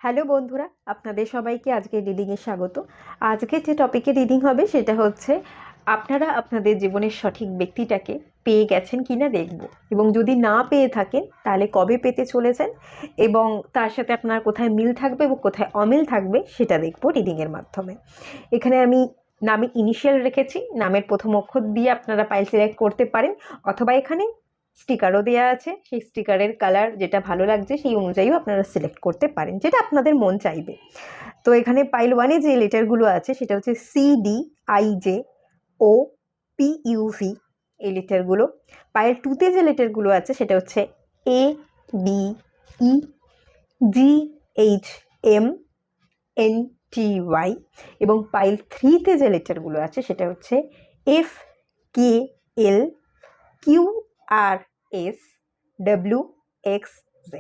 Hello বন্ধুরা, আপনাদের সবাইকে আজকে রিডিংয়ে স্বাগত। আজকে যে টপিকে রিডিং হবে সেটা হচ্ছে আপনারা আপনাদের জীবনের সঠিক ব্যক্তিটাকে পেয়ে গেছেন কিনা দেখব, এবং যদি না পেয়ে থাকেন তাহলে কবে পেতে চলেছেন এবং তার সাথে আপনার কোথায় মিল থাকবে এবং কোথায় অমিল থাকবে সেটা দেখব রিডিংয়ের মাধ্যমে। এখানে আমি নামে ইনিশিয়াল রেখেছি, নামের প্রথম অক্ষর দিয়ে আপনারা পাইল সিলেক্ট করতে পারেন, অথবা এখানে স্টিকারও দেওয়া আছে, সেই স্টিকারের কালার যেটা ভালো লাগছে সেই অনুযায়ীও আপনারা সিলেক্ট করতে পারেন, যেটা আপনাদের মন চাইবে। তো এখানে পাইল ওয়ানে যে লেটারগুলো আছে সেটা হচ্ছে CDIJOPUV এই লেটারগুলো। পাইল টুতে যে লেটারগুলো আছে সেটা হচ্ছে ABEGHMNTY, এবং পাইল থ্রিতে যে লেটারগুলো আছে সেটা হচ্ছে FKLQRSWXZ।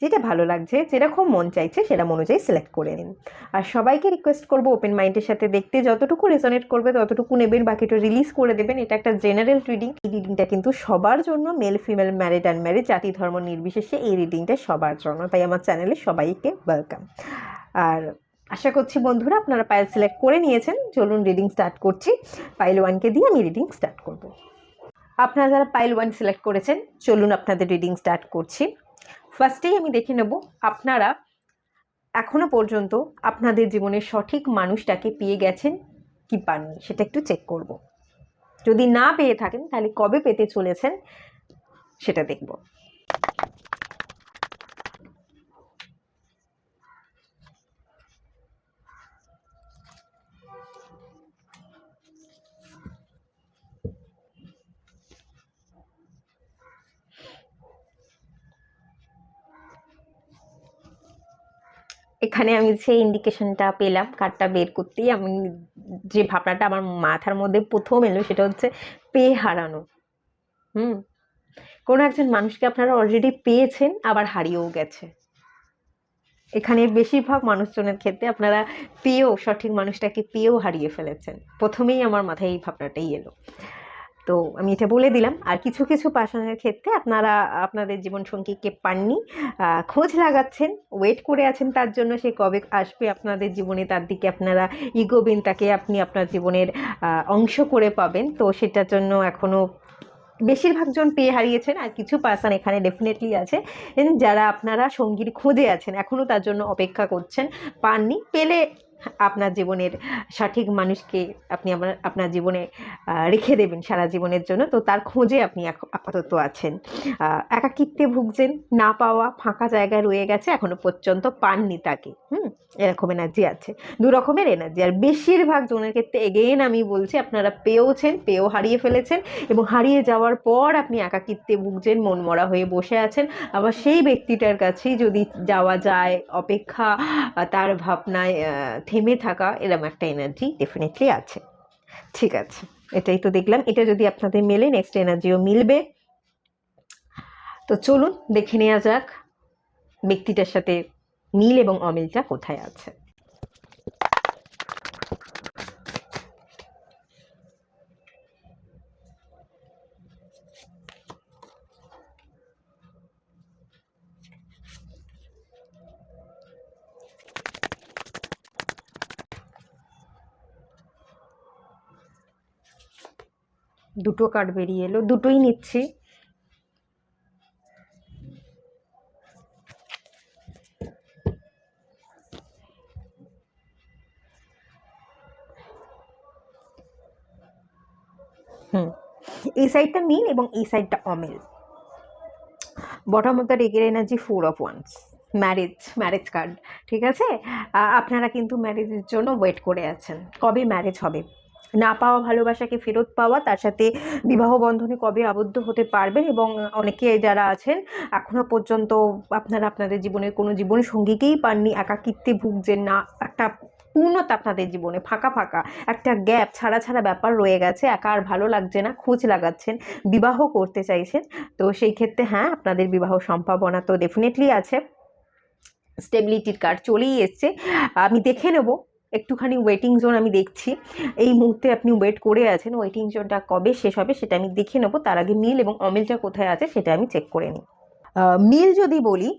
যেটা ভালো লাগছে, যেরকম মন চাইছে সেরকম অনুযায়ী সিলেক্ট করে নিন। আর সবাইকে রিকোয়েস্ট করবো ওপেন মাইন্ডের সাথে দেখতে, যতটুকু রেজনেট করবে ততটুকু নেবেন, বাকিটা রিলিজ করে দেবেন। এটা একটা জেনারেল রিডিং। এই রিডিংটা কিন্তু সবার জন্য, মেল ফিমেল, ম্যারিড আনম্যারিড, জাতি ধর্ম নির্বিশেষে এই রিডিংটা সবার জন্য, তাই আমার চ্যানেলে সবাইকে ওয়েলকাম। আর আশা করছি বন্ধুরা আপনারা পাইল সিলেক্ট করে নিয়েছেন। চলুন রিডিং স্টার্ট করছি। পাইল ওয়ানকে দিয়ে আমি রিডিং স্টার্ট করব। আপনারা যারা পাইল ওয়ান সিলেক্ট করেছেন চলুন আপনাদের রিডিং স্টার্ট করছি। ফার্স্টেই আমি দেখে নেব আপনারা এখনো পর্যন্ত আপনাদের জীবনের সঠিক মানুষটাকে পেয়ে গেছেন কি পাননি, সেটা একটু চেক করব। যদি না পেয়ে থাকেন তাহলে কবে পেতে চলেছেন সেটা দেখব। এখানে আমি সেই ইন্ডিকেশনটা পেলাম কার্ডটা বের করতেই। আমি যে ভাবনাটা আমার মাথার মধ্যে প্রথম এলো সেটা হচ্ছে পেয়ে হারানো। কোনো একজন মানুষকে আপনারা অলরেডি পেয়েছেন, আবার হারিয়েও গেছে। এখানে বেশিরভাগ মানুষজনের ক্ষেত্রে আপনারা পেয়েও, সঠিক মানুষটাকে পেয়েও হারিয়ে ফেলেছেন। প্রথমেই আমার মাথায় এই ভাবনাটাই এলো, তো আমি এটা বলে দিলাম। আর কিছু কিছু পার্সনের ক্ষেত্রে আপনারা আপনাদের জীবনসঙ্গীকে পাননি, খোঁজ লাগাচ্ছেন, ওয়েট করে আছেন তার জন্য, সে কবে আসবে আপনাদের জীবনে, তার দিকে আপনারা ইগোবেন, তাকে আপনি আপনার জীবনের অংশ করে পাবেন। তো সেটার জন্য এখনও বেশিরভাগ জন পেয়ে হারিয়েছেন। আর কিছু পার্সন এখানে ডেফিনেটলি আছে যারা আপনারা সঙ্গীর খোঁজে আছেন, এখনও তার জন্য অপেক্ষা করছেন, পাননি। পেলে আপনার জীবনের সঠিক মানুষকে আপনি আপনার জীবনে রেখে দেবেন সারা জীবনের জন্য। তো তার খোঁজে আপনি আপাতত আছেন, একাকিত্বে ভুগছেন, না পাওয়া ফাঁকা জায়গায় রয়ে গেছে, এখনো পর্যন্ত পাননি তাকে। এরকম এনার্জি আছে, দু রকমের এনার্জি। আর বেশিরভাগ জনের ক্ষেত্রে এগেইন আমি বলছি আপনারা পেয়েওছেন, পেয়েও হারিয়ে ফেলেছেন, এবং হারিয়ে যাওয়ার পর আপনি একাকিত্বে ভুগছেন, মনমরা হয়ে বসে আছেন। আবার সেই ব্যক্তিটার কাছেই যদি যাওয়া যায়, অপেক্ষা, তার ভাবনায় থেমে থাকা, এরকম একটা এনার্জি ডেফিনেটলি আছে। ঠিক আছে, এটাই তো দেখলাম। এটা যদি আপনাদের মেলে, নেক্সট এনার্জিও মিলবে। তো চলুন দেখে নেওয়া যাক ব্যক্তিটার সাথে মিল এবং অমিলটা কোথায় আছে। দুটো কার্ড বেরিয়ে এলো, দুটোই নিচ্ছি। এই সাইডটা মিল এবং এই সাইডটা অমিল। বটম অফ দ্য ডেকের energy 4 of wands, marriage card. ঠিক আছে, আপনারা কিন্তু ম্যারেজের জন্য ওয়েট করে আছেন, কবে ম্যারেজ হবে, না পাওয়া ভালোবাসাকে ফেরত পাওয়া, তার সাথে বিবাহ বন্ধনে কবে আবদ্ধ হতে পারবেন। এবং অনেকে যারা আছেন এখনও পর্যন্ত আপনারা আপনাদের জীবনের কোনো জীবন সঙ্গীকেই পাননি, একাকিত্বে ভুগছেন, না একটা পূর্ণতা আপনাদের জীবনে, ফাঁকা ফাঁকা একটা গ্যাপ, ছাড়া ছাড়া ব্যাপার রয়ে গেছে, একা আর ভালো লাগছে না, খোঁজ লাগাচ্ছেন, বিবাহ করতে চাইছেন। তো সেই ক্ষেত্রে হ্যাঁ, আপনাদের বিবাহ সম্ভাবনা তো ডেফিনেটলি আছে। স্টেবিলিটির কার্ড চলেই এসছে। আমি দেখে নেব, একটুখানি ওয়েটিং জোন আমি দেখছি। এই মুহূর্তে আপনি ওয়েট করে আছেন, ওয়েটিং জোনটা কবে শেষ হবে সেটা আমি দেখে নেব। তার আগে মিল এবং অমিলটা কোথায় আছে সেটা আমি চেক করে নিই। মিল যদি বলি,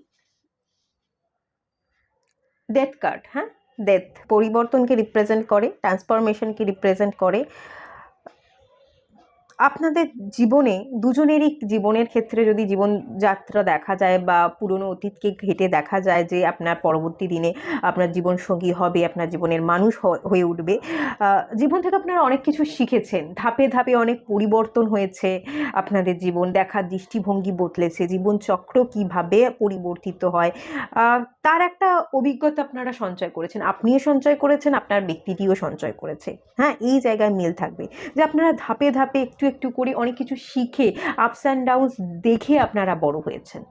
ডেথ কার্ড, হ্যাঁ, ডেথ পরিবর্তনকে রিপ্রেজেন্ট করে, ট্রান্সফরমেশনকে রিপ্রেজেন্ট করে। আপনাদের জীবনে দুজনেরই জীবনের ক্ষেত্রে যদি জীবনযাত্রা দেখা যায় বা পুরনো অতীতকে ঘেঁটে দেখা যায় যে আপনার পরবর্তী দিনে আপনার জীবনসঙ্গী হবে, আপনার জীবনের মানুষ হয়ে উঠবে। জীবন থেকে আপনারা অনেক কিছু শিখেছেন, ধাপে ধাপে অনেক পরিবর্তন হয়েছে, আপনাদের জীবন দেখার দৃষ্টিভঙ্গি বদলেছে, জীবনচক্র কিভাবে পরিবর্তিত হয় তার একটা অভিজ্ঞতা আপনারা সঞ্চয় করেছেন, আপনিও সঞ্চয় করেছেন, আপনার ব্যক্তিটিও সঞ্চয় করেছে। হ্যাঁ, এই জায়গায় মিল থাকবে যে আপনারা ধাপে ধাপে একটু একটু করে অনেক কিছু শিখে আপস অ্যান্ড ডাউনস দেখে আপনারা বড় হয়েছেন।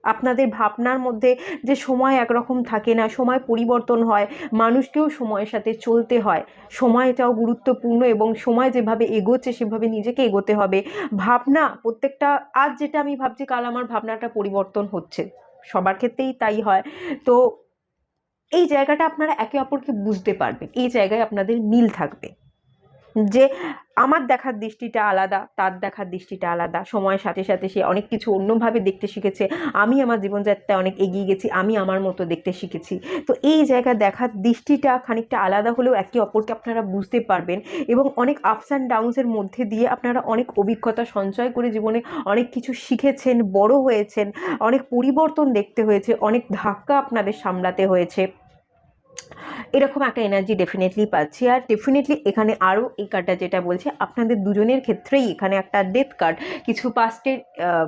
আপনাদের ভাবনার মধ্যে যে সময় একরকম থাকে না, সময় পরিবর্তন হয়, মানুষকেও সময়ের সাথে চলতে হয়, সময়টাও গুরুত্বপূর্ণ এবং সময় যেভাবে এগোচ্ছে সেভাবে নিজেকে এগোতে হবে। ভাবনা প্রত্যেকটা, আজ যেটা আমি ভাবছি কাল আমার ভাবনাটা পরিবর্তন হচ্ছে, সবার ক্ষেত্রেই তাই হয়। তো এই জায়গাটা আপনারা একে অপরকে বুঝতে পারবেন, এই জায়গায় আপনাদের মিল থাকবে যে আমার দেখার দৃষ্টিটা আলাদা, তার দেখার দৃষ্টিটা আলাদা, সময়ের সাথে সাথে সে অনেক কিছু অন্যভাবে দেখতে শিখেছে, আমি আমার জীবনযাত্রায় অনেক এগিয়ে গেছি, আমি আমার মতো দেখতে শিখেছি। তো এই জায়গায় দেখার দৃষ্টিটা খানিকটা আলাদা হলেও একে অপরকে আপনারা বুঝতে পারবেন এবং অনেক আপস অ্যান্ড ডাউনসের মধ্যে দিয়ে আপনারা অনেক অভিজ্ঞতা সঞ্চয় করে জীবনে অনেক কিছু শিখেছেন, বড় হয়েছেন, অনেক পরিবর্তন দেখতে হয়েছে, অনেক ধাক্কা আপনাদের সামলাতে হয়েছে। এরকম একটা এনার্জি ডেফিনেটলি পাচ্ছি। আর ডেফিনেটলি এখানে আরও এই কার্ডটা যেটা বলছে আপনাদের দুজনের ক্ষেত্রেই এখানে একটা ডেথ কার্ড, কিছু পাস্টের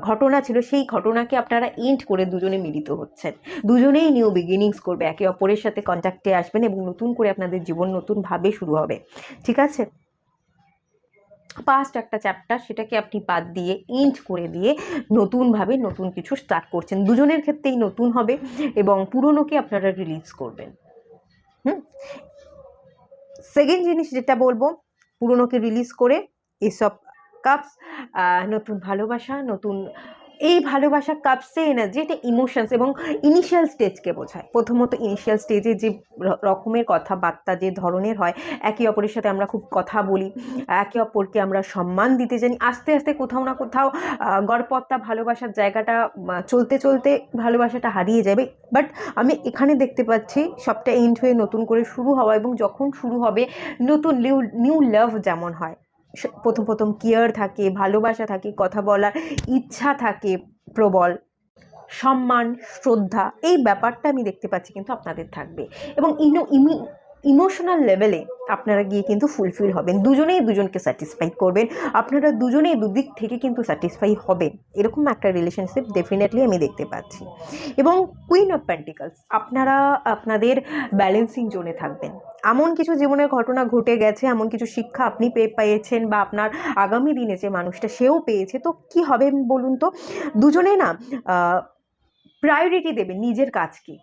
ঘটনা ছিল, সেই ঘটনাকে আপনারা এন্ড করে দুজনে মিলিত হচ্ছেন, দুজনেই নিউ বিগিনিংস করবে, একে অপরের সাথে কন্ট্যাক্টে আসবেন এবং নতুন করে আপনাদের জীবন নতুনভাবে শুরু হবে। ঠিক আছে, পাস্ট একটা চ্যাপ্টার সেটাকে আপনি বাদ দিয়ে এন্ড করে দিয়ে নতুনভাবে নতুন কিছু স্টার্ট করছেন, দুজনের ক্ষেত্রেই নতুন হবে এবং পুরনোকে আপনারা রিলিজ করবেন। সেকেন্ড জিনিস যেটা বলবো, পুরনোকে রিলিজ করে এসব কাপস, নতুন ভালোবাসা, নতুন এই ভালোবাসা কাপসে এনার্জি, এটা ইমোশনস এবং ইনিশিয়াল স্টেজকে বোঝায়। প্রথমত ইনিশিয়াল স্টেজে যে রকমের কথাবার্তা যে ধরনের হয়, একে অপরের সাথে আমরা খুব কথা বলি, একে অপরকে আমরা সম্মান দিতে জানি, আস্তে আস্তে কোথাও না কোথাও গড়পড়তা ভালোবাসার জায়গাটা চলতে চলতে ভালোবাসাটা হারিয়ে যাবে। বাট আমি এখানে দেখতে পাচ্ছি সবটা এন্ড হয়ে নতুন করে শুরু হওয়া, এবং যখন শুরু হবে নতুন নিউ লাভ যেমন হয়, প্রথম প্রথম কেয়ার থাকে, ভালোবাসা থাকে, কথা বলার ইচ্ছা থাকে প্রবল, সম্মান, শ্রদ্ধা, এই ব্যাপারটা আমি দেখতে পাচ্ছি কিন্তু আপনাদের থাকবে এবং ইমোশনাল লেভেলে আপনারা গিয়ে কিন্তু ফুলফিল হবেন, দুজনেই দুজনকে স্যাটিসফাই করবেন, আপনারা দুজনেই দুদিক থেকে কিন্তু স্যাটিসফাই হবেন, এরকম একটা রিলেশনশিপ ডেফিনেটলি আমি দেখতে পাচ্ছি। এবং কুইন অফ পেন্টিকলস, আপনারা আপনাদের ব্যালেন্সিং জোনে থাকবেন, এমন কিছু জীবনের ঘটনা ঘটে গেছে, এমন কিছু শিক্ষা আপনি পেয়েছেন বা আপনার আগামী দিনে যে মানুষটা সেও পেয়েছে, তো কি হবে বলুন তো, দুজনে না প্রায়োরিটি দেবেন নিজের কাজকে।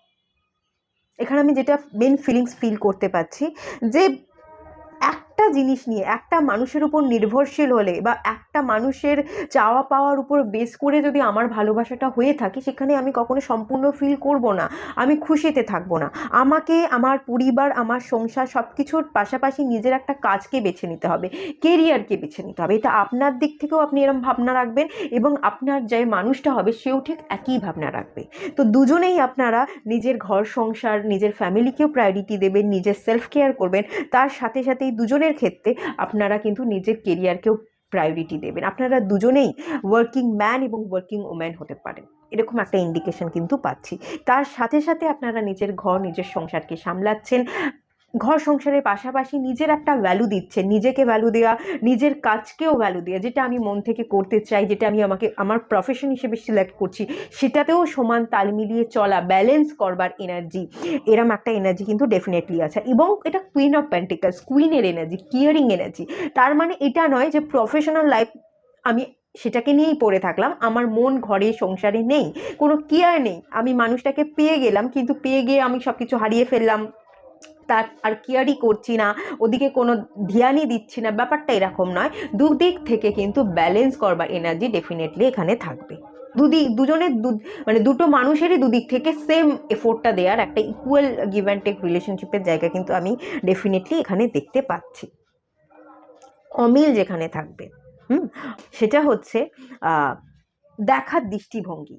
এখানে আমি যেটা মেন ফিলিংস ফিল করতে পারছি যে একটা জিনিস নিয়ে একটা মানুষের উপর নির্ভরশীল হলে বা একটা মানুষের চাওয়া পাওয়ার উপর বেস করে যদি আমার ভালোবাসাটা হয়ে থাকে, সেখানে আমি কখনো সম্পূর্ণ ফিল করব না, আমি খুশিতে থাকবো না। আমাকে আমার পরিবার, আমার সংসার সব কিছুর পাশাপাশি নিজের একটা কাজকে বেছে নিতে হবে, কেরিয়ারকে বেছে নিতে হবে। এটা আপনার দিক থেকেও আপনি এরম ভাবনা রাখবেন এবং আপনার যে মানুষটা হবে সেও ঠিক একই ভাবনা রাখবে। তো দুজনেই আপনারা নিজের ঘর সংসার, নিজের ফ্যামিলিকেও প্রায়োরিটি দেবেন, নিজের সেলফ কেয়ার করবেন, তার সাথে সাথেই দুজনের ক্ষেত্রে আপনারা কিন্তু নিজের কেরিয়ারকেও প্রায়োরিটি দেবেন। আপনারা দুজনেই ওয়ার্কিং ম্যান এবং ওয়ার্কিং ওম্যান হতে পারেন, এরকম একটা ইন্ডিকেশন কিন্তু পাচ্ছি। তার সাথে সাথে আপনারা নিজের ঘর, নিজের সংসারকে সামলাচ্ছেন, ঘর সংসারের পাশাপাশি নিজের একটা ভ্যালু দিচ্ছেন, নিজেকে ভ্যালু দেওয়া, নিজের কাজকেও ভ্যালু দেওয়া, যেটা আমি মন থেকে করতে চাই, যেটা আমি আমার প্রফেশন হিসেবে সিলেক্ট করছি, সেটাতেও সমান তাল মিলিয়ে চলা, ব্যালেন্স করবার এনার্জি, এরম একটা এনার্জি কিন্তু ডেফিনেটলি আছে। এবং এটা কুইন অফ পেন্টিকলস, কুইনের এনার্জি, কেয়ারিং এনার্জি। তার মানে এটা নয় যে প্রফেশনাল লাইফ আমি সেটাকে নিয়েই পড়ে থাকলাম, আমার মন ঘরে সংসারে নেই, কোনো কেয়ার নেই, আমি মানুষটাকে পেয়ে গেলাম কিন্তু পেয়ে গিয়ে আমি সব কিছু হারিয়ে ফেললাম, তার আর কেয়ারই করছি না, ওদিকে কোনো ধ্যানই দিচ্ছি না, ব্যাপারটা এরকম নয়। দুদিক থেকে কিন্তু ব্যালেন্স করবার এনার্জি ডেফিনেটলি এখানে থাকবে। দুজনের মানে দুটো মানুষেরই দুদিক থেকে সেম এফোর্টটা দেওয়ার একটা ইকুয়াল গিভ অ্যান্ড টেক রিলেশনশিপের জায়গা কিন্তু আমি ডেফিনেটলি এখানে দেখতে পাচ্ছি। অমিল যেখানে থাকবে সেটা হচ্ছে দেখার দৃষ্টিভঙ্গি।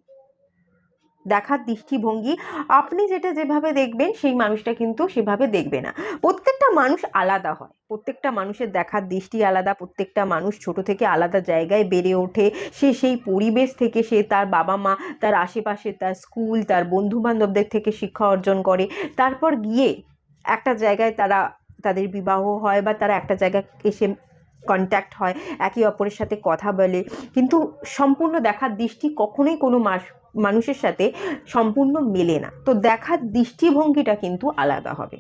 দেখার দৃষ্টিভঙ্গি, আপনি যেটা যেভাবে দেখবেন সেই মানুষটা কিন্তু সেভাবে দেখবে না। প্রত্যেকটা মানুষ আলাদা হয়, প্রত্যেকটা মানুষের দেখার দৃষ্টি আলাদা, প্রত্যেকটা মানুষ ছোট থেকে আলাদা জায়গায় বেড়ে ওঠে। সে সেই পরিবেশ থেকে, সে তার বাবা মা, তার আশেপাশে, তার স্কুল, তার বন্ধু বান্ধবদের থেকে শিক্ষা অর্জন করে, তারপর গিয়ে একটা জায়গায় তাদের বিবাহ হয় বা তারা একটা জায়গায় এসে কন্ট্যাক্ট হয়, একে অপরের সাথে কথা বলে। কিন্তু সম্পূর্ণ দেখার দৃষ্টি কখনোই কোনো মানুষের সাথে সম্পূর্ণ মেলে না। তো দেখার দৃষ্টিভঙ্গিটা কিন্তু আলাদা হবে।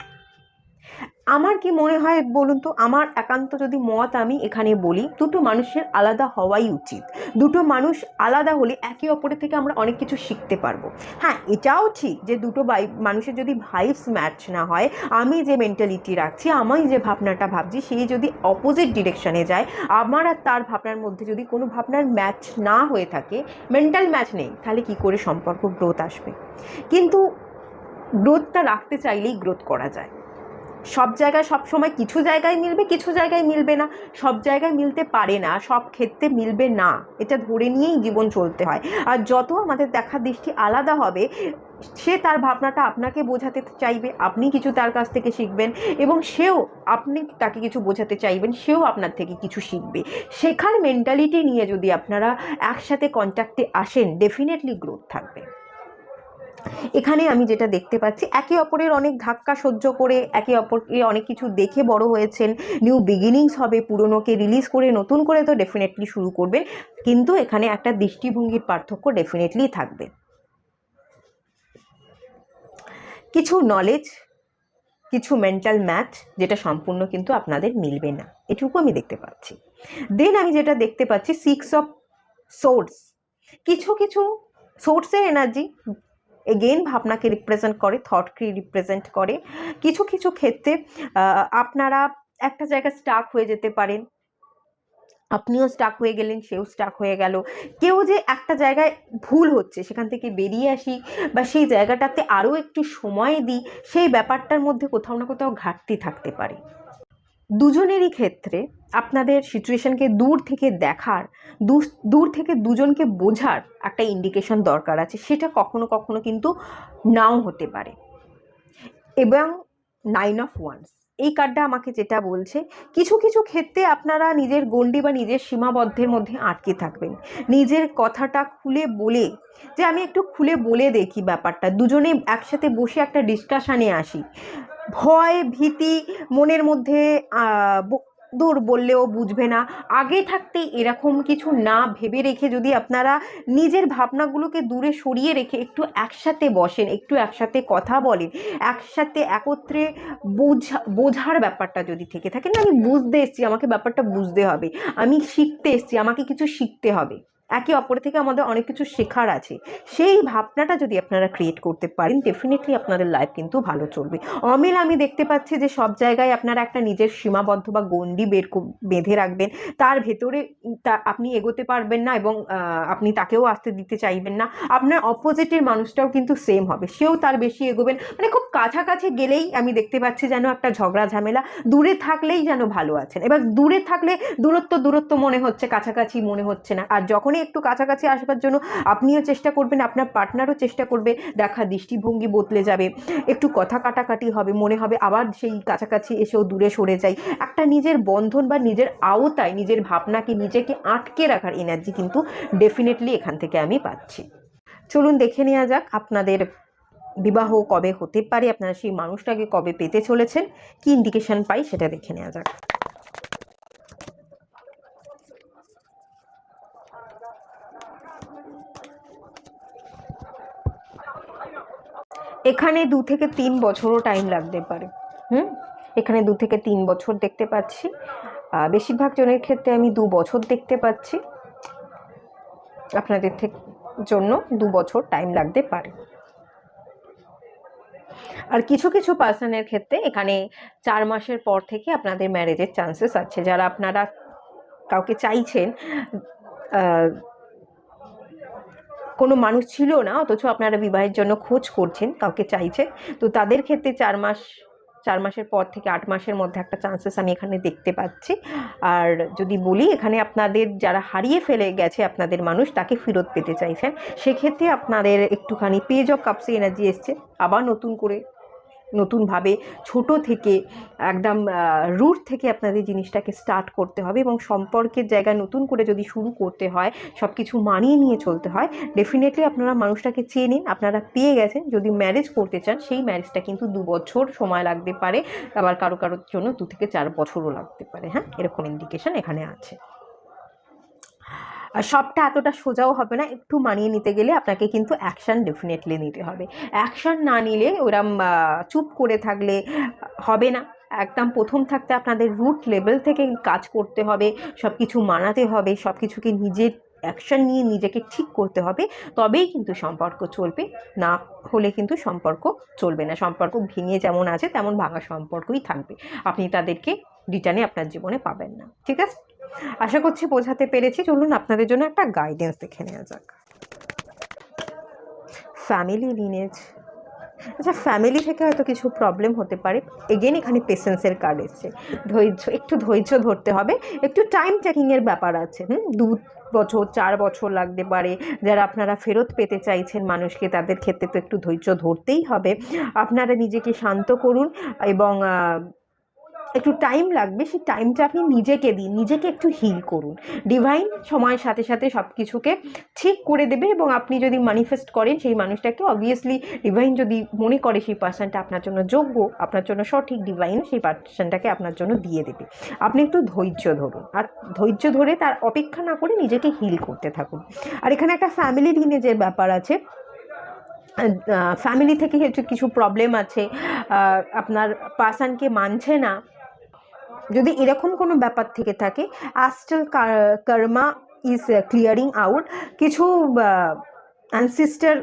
আমার কি মনে হয় বলুন তো, আমার একান্ত যদি মত আমি এখানে বলি, দুটো মানুষের আলাদা হওয়াই উচিত। দুটো মানুষ আলাদা হলে একে অপরের থেকে আমরা অনেক কিছু শিখতে পারবো। হ্যাঁ, এটাও ঠিক যে দুটো মানুষের যদি ভাইবস ম্যাচ না হয়, আমি যে মেন্টালিটি রাখছি, আমি যে ভাবনাটা ভাবছি, সেই যদি অপোজিট ডিরেকশনে যায়, আমার আর তার ভাবনার মধ্যে যদি কোনো ভাবনার ম্যাচ না হয়ে থাকে, মেন্টাল ম্যাচ নেই, তাহলে কি করে সম্পর্ক গ্রোথ আসবে? কিন্তু গ্রোথটা রাখতে চাইলেই গ্রোথ করা যায়। সব জায়গায় সব সময় কিছু জায়গায় মিলবে, কিছু জায়গায় মিলবে না, সব জায়গায় মিলতে পারে না, সব ক্ষেত্রে মিলবে না, এটা ধরে নিয়েই জীবন চলতে হয়। আর যত আমাদের দেখার দৃষ্টি আলাদা হবে, সে তার ভাবনাটা আপনাকে বোঝাতে চাইবে, আপনি কিছু তার কাছ থেকে শিখবেন, এবং সেও আপনি তাকে কিছু বোঝাতে চাইবেন, সেও আপনার থেকে কিছু শিখবে। শেখার মেন্টালিটি নিয়ে যদি আপনারা একসাথে কন্ট্যাক্টে আসেন, ডেফিনেটলি গ্রোথ থাকবে। এখানে আমি যেটা দেখতে পাচ্ছি, একে অপরের অনেক ধাক্কা সহ্য করে, একে অপরকে অনেক কিছু দেখে বড় হয়েছেন, নিউ বিগিনিংস হবে, পুরনোকে রিলিজ করে নতুন করে তো ডেফিনেটলি শুরু করবেন, কিন্তু এখানে একটা দৃষ্টিভঙ্গির পার্থক্য ডেফিনেটলি থাকবে। কিছু নলেজ, কিছু মেন্টাল ম্যাথ যেটা সম্পূর্ণ কিন্তু আপনাদের মিলবে না, এটুকু আমি দেখতে পাচ্ছি। দেন আমি যেটা দেখতে পাচ্ছি, 6 অফ সোর্স, কিছু কিছু সোর্সের এনার্জি এগেইন ভাবনাকে রিপ্রেজেন্ট করে, থটকে রিপ্রেজেন্ট করে। কিছু কিছু ক্ষেত্রে আপনারা একটা জায়গায় স্টাক হয়ে যেতে পারেন, আপনিও স্টাক হয়ে গেলেন, সেও স্টাক হয়ে গেল। কেউ যে একটা জায়গায় ভুল হচ্ছে, সেখান থেকে বেরিয়ে আসি বা সেই জায়গাটাতে আরও একটু সময় দিই, সেই ব্যাপারটার মধ্যে কোথাও না কোথাও ঘাটতি থাকতে পারে। দুজনেরই ক্ষেত্রে আপনাদের সিচুয়েশনকে দূর থেকে দেখার, দূর থেকে দুজনকে বোঝার একটা ইন্ডিকেশন দরকার আছে, সেটা কখনো কখনো কিন্তু নাও হতে পারে। এবং 9 অফ ওয়ান্স, এই কার্ডটা আমাকে যেটা বলছে, কিছু কিছু ক্ষেত্রে আপনারা নিজের গণ্ডি বা নিজের সীমাবদ্ধের মধ্যে আটকে থাকবেন। নিজের কথাটা খুলে বলে, যে আমি একটু খুলে বলে দেখি ব্যাপারটা, দুজনে একসাথে বসে একটা ডিসকাশানে আসি। ভয় ভীতি মনের মধ্যে দূর বললেও বুঝবে না, আগে থাকতেই এরকম কিছু না ভেবে রেখে যদি আপনারা নিজের ভাবনাগুলোকে দূরে সরিয়ে রেখে একটু একসাথে বসেন, একটু একসাথে কথা বলেন, একসাথে একত্রে বোঝার ব্যাপারটা যদি থেকে থাকে, না আমি বুঝতে এসেছি, আমাকে ব্যাপারটা বুঝতে হবে, আমি শিখতে এসেছি, আমাকে কিছু শিখতে হবে, একে অপরের থেকে আমাদের অনেক কিছু শেখার আছে, সেই ভাবনাটা যদি আপনারা ক্রিয়েট করতে পারেন, ডেফিনেটলি আপনাদের লাইফ কিন্তু ভালো চলবে। অমিল আমি দেখতে পাচ্ছি যে সব জায়গায় আপনারা একটা নিজের সীমাবদ্ধ বা গণ্ডি বেঁধে রাখবেন, তার ভেতরে আপনি এগোতে পারবেন না, এবং আপনি তাকেও আসতে দিতে চাইবেন না। আপনার অপোজিটের মানুষটাও কিন্তু সেম হবে, সেও তার বেশি এগোবেন, মানে খুব কাছাকাছি গেলেই আমি দেখতে পাচ্ছি যেন একটা ঝগড়া ঝামেলা, দূরে থাকলেই যেন ভালো আছেন। এবার দূরে থাকলে দূরত্ব মনে হচ্ছে, কাছাকাছি মনে হচ্ছে না। আর যখনই একটু কাছাকাছি আসবার জন্য আপনিও চেষ্টা করবেন, আপনার পার্টনারও চেষ্টা করবে, দেখা দৃষ্টিভঙ্গি বদলে যাবে, একটু কথা কাটাকাটি হবে, মনে হবে আবার সেই কাছাকাছি এসেও দূরে সরে যাই। একটা নিজের বন্ধন বা নিজের আওতায় নিজের ভাবনাকে, নিজেকে আটকে রাখার এনার্জি কিন্তু ডেফিনেটলি এখান থেকে আমি পাচ্ছি। চলুন দেখে নেওয়া যাক আপনাদের বিবাহ কবে হতে পারে, আপনারা সেই মানুষটাকে কবে পেতে চলেছেন, কি ইন্ডিকেশন পাই সেটা দেখে নেওয়া যাক। এখানে 2 থেকে 3 বছরও টাইম লাগতে পারে। এখানে 2 থেকে 3 বছর দেখতে পাচ্ছি, বেশিরভাগ জনের ক্ষেত্রে আমি 2 বছর দেখতে পাচ্ছি, আপনাদের জন্য 2 বছর টাইম লাগতে পারে। আর কিছু কিছু পার্সনের ক্ষেত্রে এখানে 4 মাসের পর থেকে আপনাদের ম্যারেজের চান্সেস আছে। যারা আপনারা কাউকে চাইছেন, কোনো মানুষ ছিল না অথচ আপনারা বিবাহের জন্য খোঁজ করছেন, কাউকে চাইছেন, তো তাদের ক্ষেত্রে 4 মাস 4 মাসের পর থেকে 8 মাসের মধ্যে একটা চান্সেস আমি এখানে দেখতে পাচ্ছি। আর যদি বলি এখানে আপনাদের যারা হারিয়ে ফেলে গেছে আপনাদের মানুষ তাকে ফেরত পেতে চাইছেন, সেক্ষেত্রে আপনাদের একটুখানি পেজ অফ কাপসে এনার্জি এসছে। আবার নতুনভাবে ছোট থেকে একদম রুট থেকে আপনাদের জিনিসটাকে স্টার্ট করতে হবে, এবং সম্পর্কের জায়গায় নতুন করে যদি শুরু করতে হয়, সব কিছু মানিয়ে নিয়ে চলতে হয়, ডেফিনেটলি আপনারা মানুষটাকে চেয়ে নিন। আপনারা পেয়ে গেছেন। যদি ম্যারেজ করতে চান সেই ম্যারেজটা কিন্তু 2 বছর সময় লাগতে পারে, আবার কারোর জন্য 2 থেকে 4 বছরও লাগতে পারে। হ্যাঁ, এরকম ইন্ডিকেশন এখানে আছে। আর সবটা এতটা সোজাও হবে না, একটু মানিয়ে নিতে গেলে আপনাকে কিন্তু অ্যাকশান ডেফিনেটলি নিতে হবে। অ্যাকশান না নিলে ওরম চুপ করে থাকলে হবে না। একদম প্রথম থাকতে আপনাদের রুট লেভেল থেকে কাজ করতে হবে, সব কিছু মানাতে হবে, সব কিছুকে নিজের অ্যাকশান নিয়ে নিজেকে ঠিক করতে হবে, তবেই কিন্তু সম্পর্ক চলবে। না হলে কিন্তু সম্পর্ক চলবে না। সম্পর্ক ভেঙে যেমন আছে তেমন ভাঙা সম্পর্কই থাকবে, আপনি তাদেরকে রিটার্নে আপনার জীবনে পাবেন না। ঠিক আছে, আশা করছি বোঝাতে পেরেছি। চলুন আপনাদের জন্য একটা গাইডেন্স দেখে নেওয়া যাক। Family lineage. আচ্ছা, ফ্যামিলি থেকে হয়তো কিছু প্রবলেম হতে পারে। এগেন এখানে পেশেন্সের কার্ড এসছে। একটু ধৈর্য ধরতে হবে, একটু টাইম টেকিংয়ের ব্যাপার আছে। 2 বছর 4 বছর লাগতে পারে। যারা আপনারা ফেরত পেতে চাইছেন মানুষকে, তাদের ক্ষেত্রে তো একটু ধৈর্য ধরতেই হবে। আপনারা নিজেকে শান্ত করুন এবং একটু টাইম লাগবে, সেই টাইমটা আপনি নিজেকে দিন, নিজেকে একটু হিল করুন। ডিভাইন সময়ের সাথে সাথে সব কিছুকে ঠিক করে দেবে, এবং আপনি যদি ম্যানিফেস্ট করেন সেই মানুষটাকে, অবভিয়াসলি ডিভাইন যদি মনে করে সেই পার্সনটা আপনার জন্য যোগ্য, আপনার জন্য সঠিক, ডিভাইন সেই পার্সনটাকে আপনার জন্য দিয়ে দেবে। আপনি একটু ধৈর্য ধরুন, আর ধৈর্য ধরে তার অপেক্ষা না করে নিজেকে হিল করতে থাকুন। আর এখানে একটা ফ্যামিলি লিনেজের ব্যাপার আছে। ফ্যামিলি থেকে কিছু প্রবলেম আছে, আপনার পার্সনকে মানছে না। যদি এরকম কোনো ব্যাপার থেকে থাকে, Astral Karma is clearing out. কিছু অ্যানসেস্টর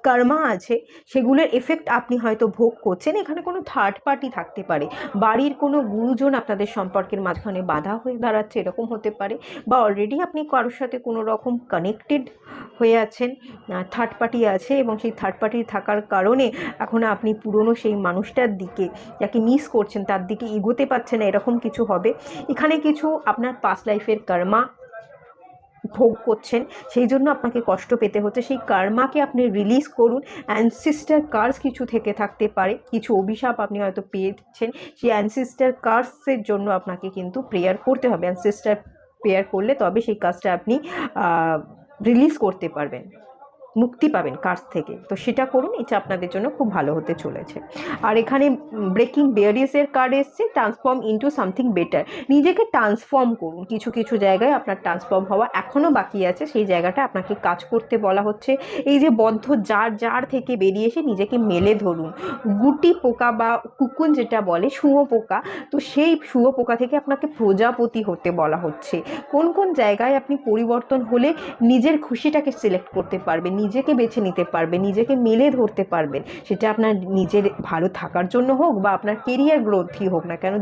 কর্মা আছে, সেগুলোর এফেক্ট আপনি হয়তো ভোগ করছেন। এখানে কোনো থার্ড পার্টি থাকতে পারে, বাড়ির কোনো গুরুজন আপনাদের সম্পর্কের মাঝখানে বাধা হয়ে দাঁড়াচ্ছে, এরকম হতে পারে। বা অলরেডি আপনি কারোর সাথে কোনো রকম কানেক্টেড হয়ে আছেন, থার্ড পার্টি আছে, এবং সেই থার্ড পার্টি থাকার কারণে এখন আপনি পুরনো সেই মানুষটার দিকে, যাকে মিস করছেন, তার দিকে এগোতে পারছেন না, এরকম কিছু হবে। এখানে কিছু আপনার পাস্ট লাইফের কর্মা ভোগ করছেন, সেই জন্য আপনাকে কষ্ট পেতে হচ্ছে। সেই কার্মাকে আপনি রিলিজ করুন। অ্যানসেস্টার কার্স কিছু থেকে থাকতে পারে, কিছু অভিশাপ আপনি হয়তো পেয়েছেন, সেই অ্যানসেস্টার কার্সের জন্য আপনাকে কিন্তু প্রেয়ার করতে হবে। অ্যানসেস্টার প্রেয়ার করলে তবে সেই কাজটা আপনি রিলিজ করতে পারবেন, মুক্তি পাবেন কাজ থেকে। তো সেটা করুন, এটা আপনাদের জন্য খুব ভালো হতে চলেছে। আর এখানে ব্রেকিং বেরিয়ার্সের কার্ড এসছে, ট্রান্সফর্ম ইনটু সামথিং বেটার। নিজেকে ট্রান্সফর্ম করুন। কিছু জায়গায় আপনার ট্রান্সফর্ম হওয়া এখনও বাকি আছে, সেই জায়গাটা আপনাকে কাজ করতে বলা হচ্ছে। এই যে বদ্ধ জার থেকে বেরিয়ে এসে নিজেকে মেলে ধরুন। গুটি পোকা বা কুকুন যেটা বলে, শুঁয়োপোকা, তো সেই শুঁয়োপোকা থেকে আপনাকে প্রজাপতি হতে বলা হচ্ছে। কোন জায়গায় আপনি পরিবর্তন হলে নিজের খুশিটাকে সিলেক্ট করতে পারবেন, নিজেকে বেছে নিতে পারবেন, নিজেকে মেলে ধরতে পারবেন, সেটা আপনার নিজের ভালো থাকার জন্য হোক বা আপনার কেরিয়ার গ্রোথই হোক না কেন,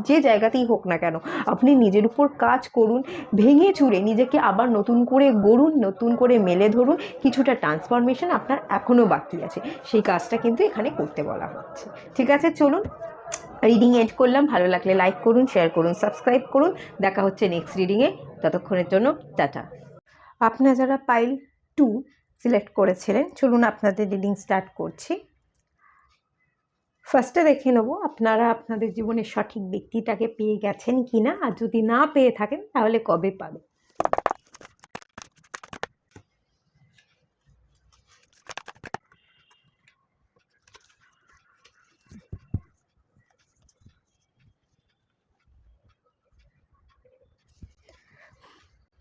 যে জায়গাতেই হোক না কেন, আপনি নিজের উপর কাজ করুন, ভেঙে চুরে নিজেকে আবার নতুন করে গড়ুন, নতুন করে মেলে ধরুন। কিছুটা ট্রান্সফরমেশন আপনার এখনও বাকি আছে, সেই কাজটা কিন্তু এখানে করতে বলা হচ্ছে। ঠিক আছে, চলুন রিডিং এড করলাম। ভালো লাগলে লাইক করুন, শেয়ার করুন, সাবস্ক্রাইব করুন। দেখা হচ্ছে নেক্সট রিডিংয়ে। ততক্ষণের জন্য টাটা। আপনারা যারা পাইল 2 সিলেক্ট করেছিলেন, চলুন আপনাদের রিডিং স্টার্ট করছি। ফার্স্টে দেখে নেব আপনারা আপনাদের জীবনের সঠিক ব্যক্তিটাকে পেয়ে গেছেন কি না, আর যদি না পেয়ে থাকেন তাহলে কবে পাবেন।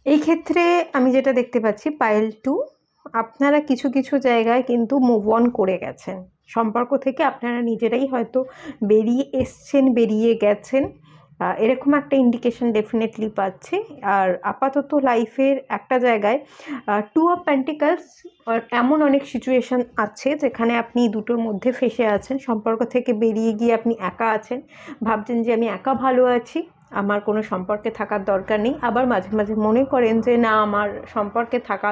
এই ক্ষেত্রে আমি যেটা দেখতে পাচ্ছি, পাইল 2 আপনারা কিছু জায়গায় কিন্তু মুভ অন করে গেছেন। সম্পর্ক থেকে আপনারা নিজেরাই হয়তো বেরিয়ে গেছেন, এরকম একটা ইন্ডিকেশন ডেফিনেটলি পাচ্ছি। আর আপাতত লাইফের একটা জায়গায় 2 অফ পেন্টিকলস, এমন অনেক সিচুয়েশান আছে যেখানে আপনি দুটোর মধ্যে ফেসে আছেন। সম্পর্ক থেকে বেরিয়ে গিয়ে আপনি একা আছেন, ভাবছেন যে আমি একা ভালো আছি, আমার কোনো সম্পর্কে থাকার দরকার নেই। আবার মাঝে মাঝে মনে করেন যে না, আমার সম্পর্কে থাকা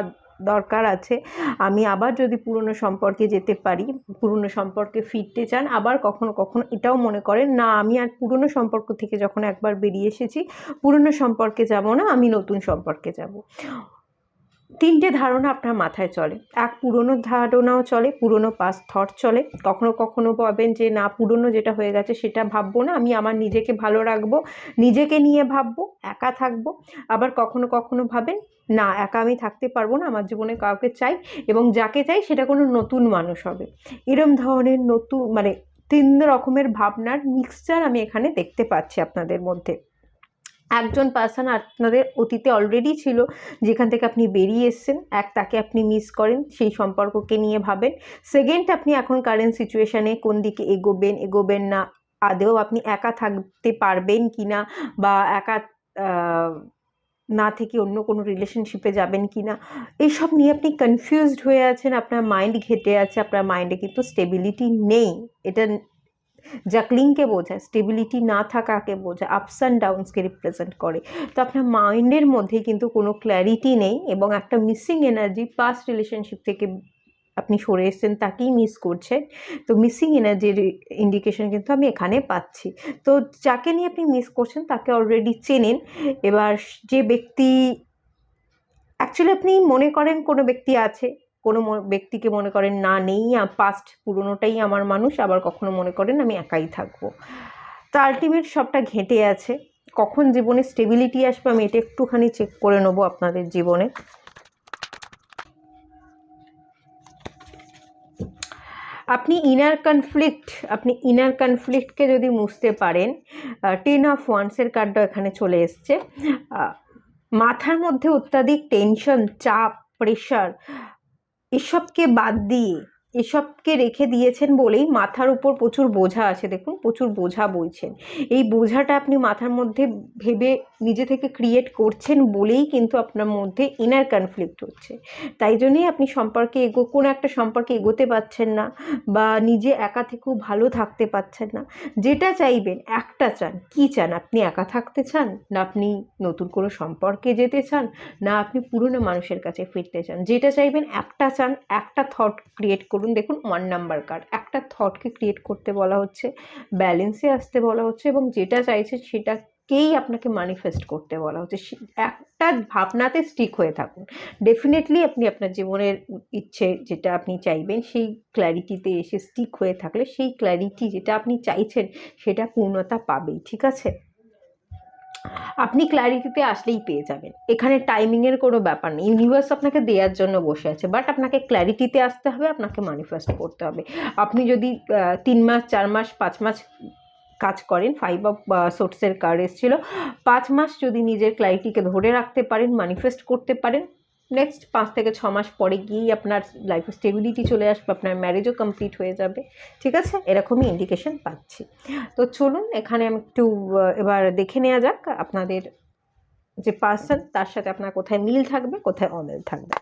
দরকার আছে, আমি আবার যদি পুরনো সম্পর্কে যেতে পারি, পুরনো সম্পর্কে ফিরতে চান, আবার কখনো কখনো এটাও মনে করেন না আমি আর পুরনো সম্পর্ক থেকে যখন একবার বেরিয়ে এসেছি পুরনো সম্পর্কে যাব না, আমি নতুন সম্পর্কে যাব। তিনটে ধারণা আপনার মাথায় চলে, এক পুরনো ধারণাও চলে, পুরনো পাস্ট থট চলে। কখনো কখনো ভাবেন যে না পুরনো যেটা হয়ে গেছে সেটা ভাববো না, আমি আমার নিজেকে ভালো রাখবো, নিজেকে নিয়ে ভাববো, একা থাকবো। আবার কখনো কখনো ভাবেন না একা আমি থাকতে পারবো না, আমার জীবনে কাউকে চাই এবং যাকে চাই সেটা কোনো নতুন মানুষ হবে। এরম ধরনের নতুন মানে 3 রকমের ভাবনার মিক্সচার আমি এখানে দেখতে পাচ্ছি আপনাদের মধ্যে। একজন পার্সন আপনাদের অতীতে অলরেডি ছিল, যেখান থেকে আপনি বেরিয়ে এসছেন, তাকে আপনি মিস করেন, সেই সম্পর্ককে নিয়ে ভাবেন। সেকেন্ড, আপনি এখন কারেন্ট সিচুয়েশানে কোন দিকে এগোবেন না, আদৌ আপনি একা থাকতে পারবেন কি না, বা একা না থেকে অন্য কোনো রিলেশনশিপে যাবেন কি না, এইসব নিয়ে আপনি কনফিউজড হয়ে আছেন, আপনার মাইন্ড ঘেটে আছে, আপনার মাইন্ডে কিন্তু স্টেবিলিটি নেই। এটা জাকলিংকে বোঝায়, স্টেবিলিটি না থাকাকে বোঝায়, আপস অ্যান্ড ডাউনসকে রিপ্রেজেন্ট করে। তো আপনার মাইন্ডের মধ্যে কিন্তু কোনো ক্ল্যারিটি নেই এবং একটা মিসিং এনার্জি, পাস্ট রিলেশনশিপ থেকে আপনি সরে এসেছেন, তাকেই মিস করছেন। তো মিসিং এনার্জির ইন্ডিকেশন কিন্তু আমি এখানে পাচ্ছি। তো যাকে নিয়ে আপনি মিস করছেন তাকে অলরেডি চেনেন। এবার যে ব্যক্তি অ্যাকচুয়ালি আপনি মনে করেন কোনো ব্যক্তি আছে, কোনো ব্যক্তিকে মনে করেন না নেই, পাস্ট পুরনোটাই আমার মানুষ, আবার কখনো মনে করেন আমি একাই থাকবো। তো আলটিমেট সবটা ঘেঁটে আছে। কখন জীবনে স্টেবিলিটি আসবে আমি এটা একটুখানি চেক করে নেবো আপনাদের জীবনে। আপনি ইনার কনফ্লিক্টকে যদি মুছতে পারেন, 10 অফ ওয়ান্সের কার্ডটা এখানে চলে এসছে। মাথার মধ্যে অত্যাধিক টেনশন, চাপ, প্রেশার এসবকে বাদ দিয়ে, এসবকে রেখে দিয়েছেন বলেই মাথার উপর প্রচুর বোঝা আছে। দেখুন প্রচুর বোঝা বইছেন, এই বোঝাটা আপনি মাথার মধ্যে ভেবে নিজে থেকে ক্রিয়েট করছেন বলেই কিন্তু আপনার মধ্যে ইনার কনফ্লিক্ট হচ্ছে। তাই জন্যই আপনি কোনো একটা সম্পর্কে এগোতে পারছেন না, বা নিজে একা থেকেও ভালো থাকতে পারছেন না। যেটা চাইবেন একটা চান, কি চান? আপনি একা থাকতে চান, না আপনি নতুন কোনো সম্পর্কে যেতে চান, না আপনি পুরনো মানুষের কাছে ফিরতে চান? যেটা চাইবেন একটা চান, একটা থট ক্রিয়েট করুন। দেখুন 1 নাম্বার কার্ড, একটা থটকে ক্রিয়েট করতে বলা হচ্ছে, ব্যালেন্সে আসতে বলা হচ্ছে, এবং যেটা চাইছে সেটাকেই আপনাকে ম্যানিফেস্ট করতে বলা হচ্ছে। একটা ভাবনাতে স্টিক হয়ে থাকুন, ডেফিনেটলি আপনি আপনার জীবনের ইচ্ছে যেটা আপনি চাইবেন সেই ক্ল্যারিটিতে এসে স্টিক হয়ে থাকলে সেই ক্ল্যারিটি যেটা আপনি চাইছেন সেটা পূর্ণতা পাবেই। ঠিক আছে, আপনি ক্ল্যারিটিতে আসলেই পেয়ে যাবেন। এখানে টাইমিংয়ের কোনো ব্যাপার নেই, ইউনিভার্স আপনাকে দেওয়ার জন্য বসে আছে, বাট আপনাকে ক্ল্যারিটিতে আসতে হবে, আপনাকে ম্যানিফেস্ট করতে হবে। আপনি যদি 3 মাস, 4 মাস, 5 মাস কাজ করেন, 5 অফ সোর্সের কার্ড এসেছিল, 5 মাস যদি নিজের ক্ল্যারিটিকে ধরে রাখতে পারেন, ম্যানিফেস্ট করতে পারেন, নেক্সট 5 থেকে 6 মাস পরে গিয়েই আপনার লাইফে স্টেবিলিটি চলে আসবে, আপনার ম্যারেজও কমপ্লিট হয়ে যাবে। ঠিক আছে, এরকমই ইন্ডিকেশন পাচ্ছি। তো চলুন এখানে আমি একটু এবার দেখে নেওয়া যাক আপনাদের যে পার্সন, তার সাথে আপনার কোথায় মিল থাকবে, কোথায় অমিল থাকবে।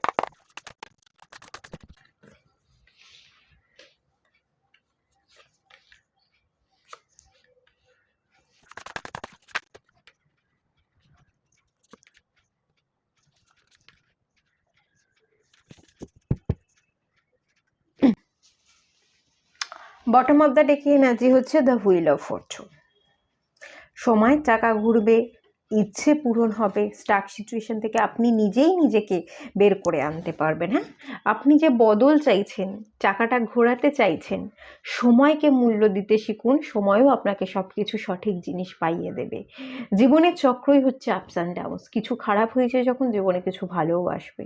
বটম অফ দ্য ডেকে এনার্জি হচ্ছে দ্য হুইল অফ ফরচুন। সময়ের চাকা ঘুরবে, ইচ্ছে পূরণ হবে, স্টাক সিচুয়েশন থেকে আপনি নিজেই নিজেকে বের করে আনতে পারবেন। হ্যাঁ, আপনি যে বদল চাইছেন, চাকাটা ঘোরাতে চাইছেন, সময়কে মূল্য দিতে শিখুন, সময়ও আপনাকে সব কিছু সঠিক জিনিস পাইয়ে দেবে। জীবনের চক্রই হচ্ছে আপস অ্যান্ড ডাউনস, কিছু খারাপ হয়েছে যখন জীবনে কিছু ভালোও আসবে।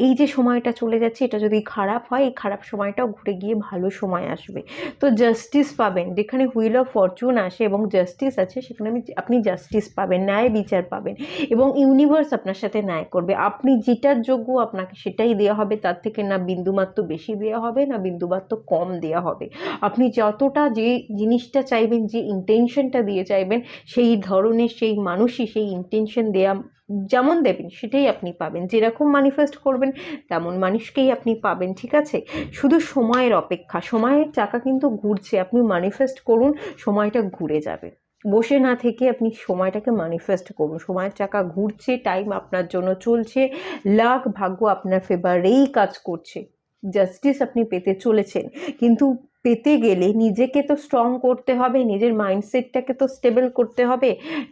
এই যে সময়টা চলে যাচ্ছে, এটা যদি খারাপ হয়, এই খারাপ সময়টাও ঘুরে গিয়ে ভালো সময় আসবে। তো জাস্টিস পাবেন, যেখানে হুইল অফ ফরচুন আসে এবং জাস্টিস আছে সেখানে আপনি জাস্টিস পাবেন, ন্যায় বিচার পাবেন, এবং ইউনিভার্স আপনার সাথে ন্যায় করবে। আপনি যেটার যোগ্য আপনাকে সেটাই দেওয়া হবে, তার থেকে না বিন্দুমাত্র বেশি দেওয়া হবে, না বিন্দুমাত্র কম দেওয়া হবে। আপনি যতটা যে জিনিসটা চাইবেন, যে ইন্টেনশনটা দিয়ে চাইবেন, সেই ধরনের সেই মানুষই সেই ইন্টেনশন দেয়া যেমন দেবেন সেটাই আপনি পাবেন, যেরকম ম্যানিফেস্ট করবেন তেমন মানুষকেই আপনি পাবেন। ঠিক আছে, শুধু সময়ের অপেক্ষা, সময়ের চাকা কিন্তু ঘুরছে, আপনি ম্যানিফেস্ট করুন, সময়টা ঘুরে যাবে। বসে না থেকে আপনি সময়টাকে ম্যানিফেস্ট করুন। সময়ের চাকা ঘুরছে, টাইম আপনার জন্য চলছে, লাক ভাগ্য আপনার ফেভারেই কাজ করছে, জাস্টিস আপনি পেতে চলেছেন। কিন্তু পেতে গেলে নিজেকে তো স্ট্রং করতে হবে, নিজের মাইন্ডসেটটাকে তো স্টেবল করতে হবে।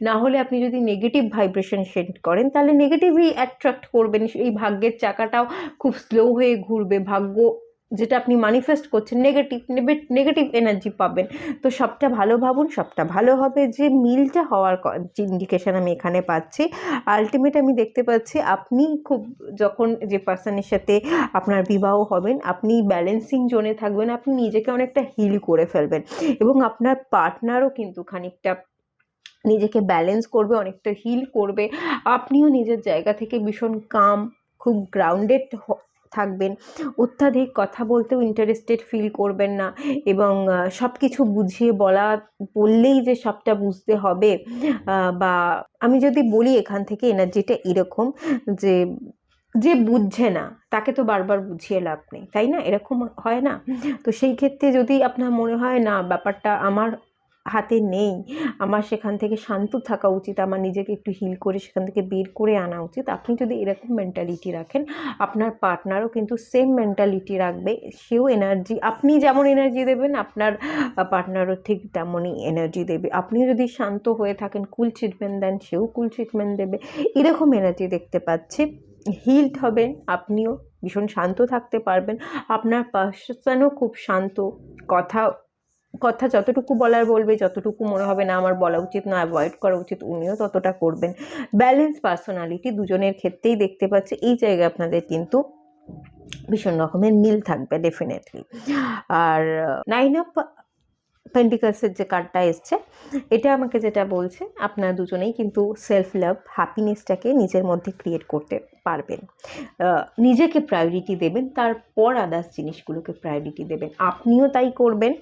না হলে আপনি যদি নেগেটিভ ভাইব্রেশন সেন্ড করেন তাহলে নেগেটিভই অ্যাট্রাক্ট করবেন। এই ভাগ্যের চাকাটাও খুব স্লো হয়ে ঘুরবে, ভাগ্য যেটা আপনি ম্যানিফেস্ট করছেন নেগেটিভ এনার্জি পাবেন। তো সবটা ভালো ভাবুন, সবটা ভালো হবে। যে মিলটা হওয়ার যে ইন্ডিকেশন আমি এখানে পাচ্ছি, আলটিমেট আমি দেখতে পাচ্ছি আপনি খুব যখন যে পার্সনের সাথে আপনার বিবাহ হবেন আপনি ব্যালেন্সিং জোনে থাকবেন, আপনি নিজেকে অনেকটা হিল করে ফেলবেন এবং আপনার পার্টনারও কিন্তু খানিকটা নিজেকে ব্যালেন্স করবে, অনেকটা হিল করবে। আপনিও নিজের জায়গা থেকে ভীষণ কাম, খুব গ্রাউন্ডেড থাকবেন, অত্যাধিক কথা বলতেও ইন্টারেস্টেড ফিল করবেন না এবং সব কিছু বুঝিয়ে বললেই যে সবটা বুঝতে হবে বা আমি যদি বলি এখান থেকে এনার্জিটা এরকম যে যে বুঝছে না তাকে তো বারবার বুঝিয়ে লাভ নেই, তাই না? এরকম হয় না? তো সেই ক্ষেত্রে যদি আপনার মনে হয় না ব্যাপারটা আমার হাতে নেই, আমার সেখান থেকে শান্ত থাকা উচিত, আমার নিজেকে একটু হিল করে সেখান থেকে বের করে আনা উচিত, আপনি যদি এরকম মেন্টালিটি রাখেন আপনার পার্টনারও কিন্তু সেম মেন্টালিটি রাখবে। সেও এনার্জি, আপনি যেমন এনার্জি দেবেন আপনার পার্টনারও ঠিক তেমনই এনার্জি দেবে। আপনি যদি শান্ত হয়ে থাকেন, কুল ট্রিটমেন্ট দেন, সেও কুল ট্রিটমেন্ট দেবে। এরকম এনার্জি দেখতে পাচ্ছি। হিলড হবেন, আপনিও ভীষণ শান্ত থাকতে পারবেন, আপনার পার্সনও খুব শান্ত, কথা যতটুকু বলার বলবে, যতটুকু মনে হবে না আমার বলা উচিত না অ্যাভয়েড করা উচিত উনিও ততটা করবেন। ব্যালেন্স পার্সোনালিটি দুজনের ক্ষেত্রেই দেখতে পাচ্ছি। এই জায়গায় আপনাদের কিন্তু ভীষণ রকমের মিল থাকবে ডেফিনেটলি। আর 9 অফ পেন্টিকালসের যে কার্ডটা এসছে এটা আমাকে যেটা বলছে আপনারা দুজনেই কিন্তু সেলফ লাভ, হ্যাপিনেসটাকে নিজের মধ্যে ক্রিয়েট করতে পারবেন, নিজেকে প্রায়োরিটি দেবেন, তারপর আদার্স জিনিসগুলোকে প্রায়োরিটি দেবেন। আপনিও তাই করবেন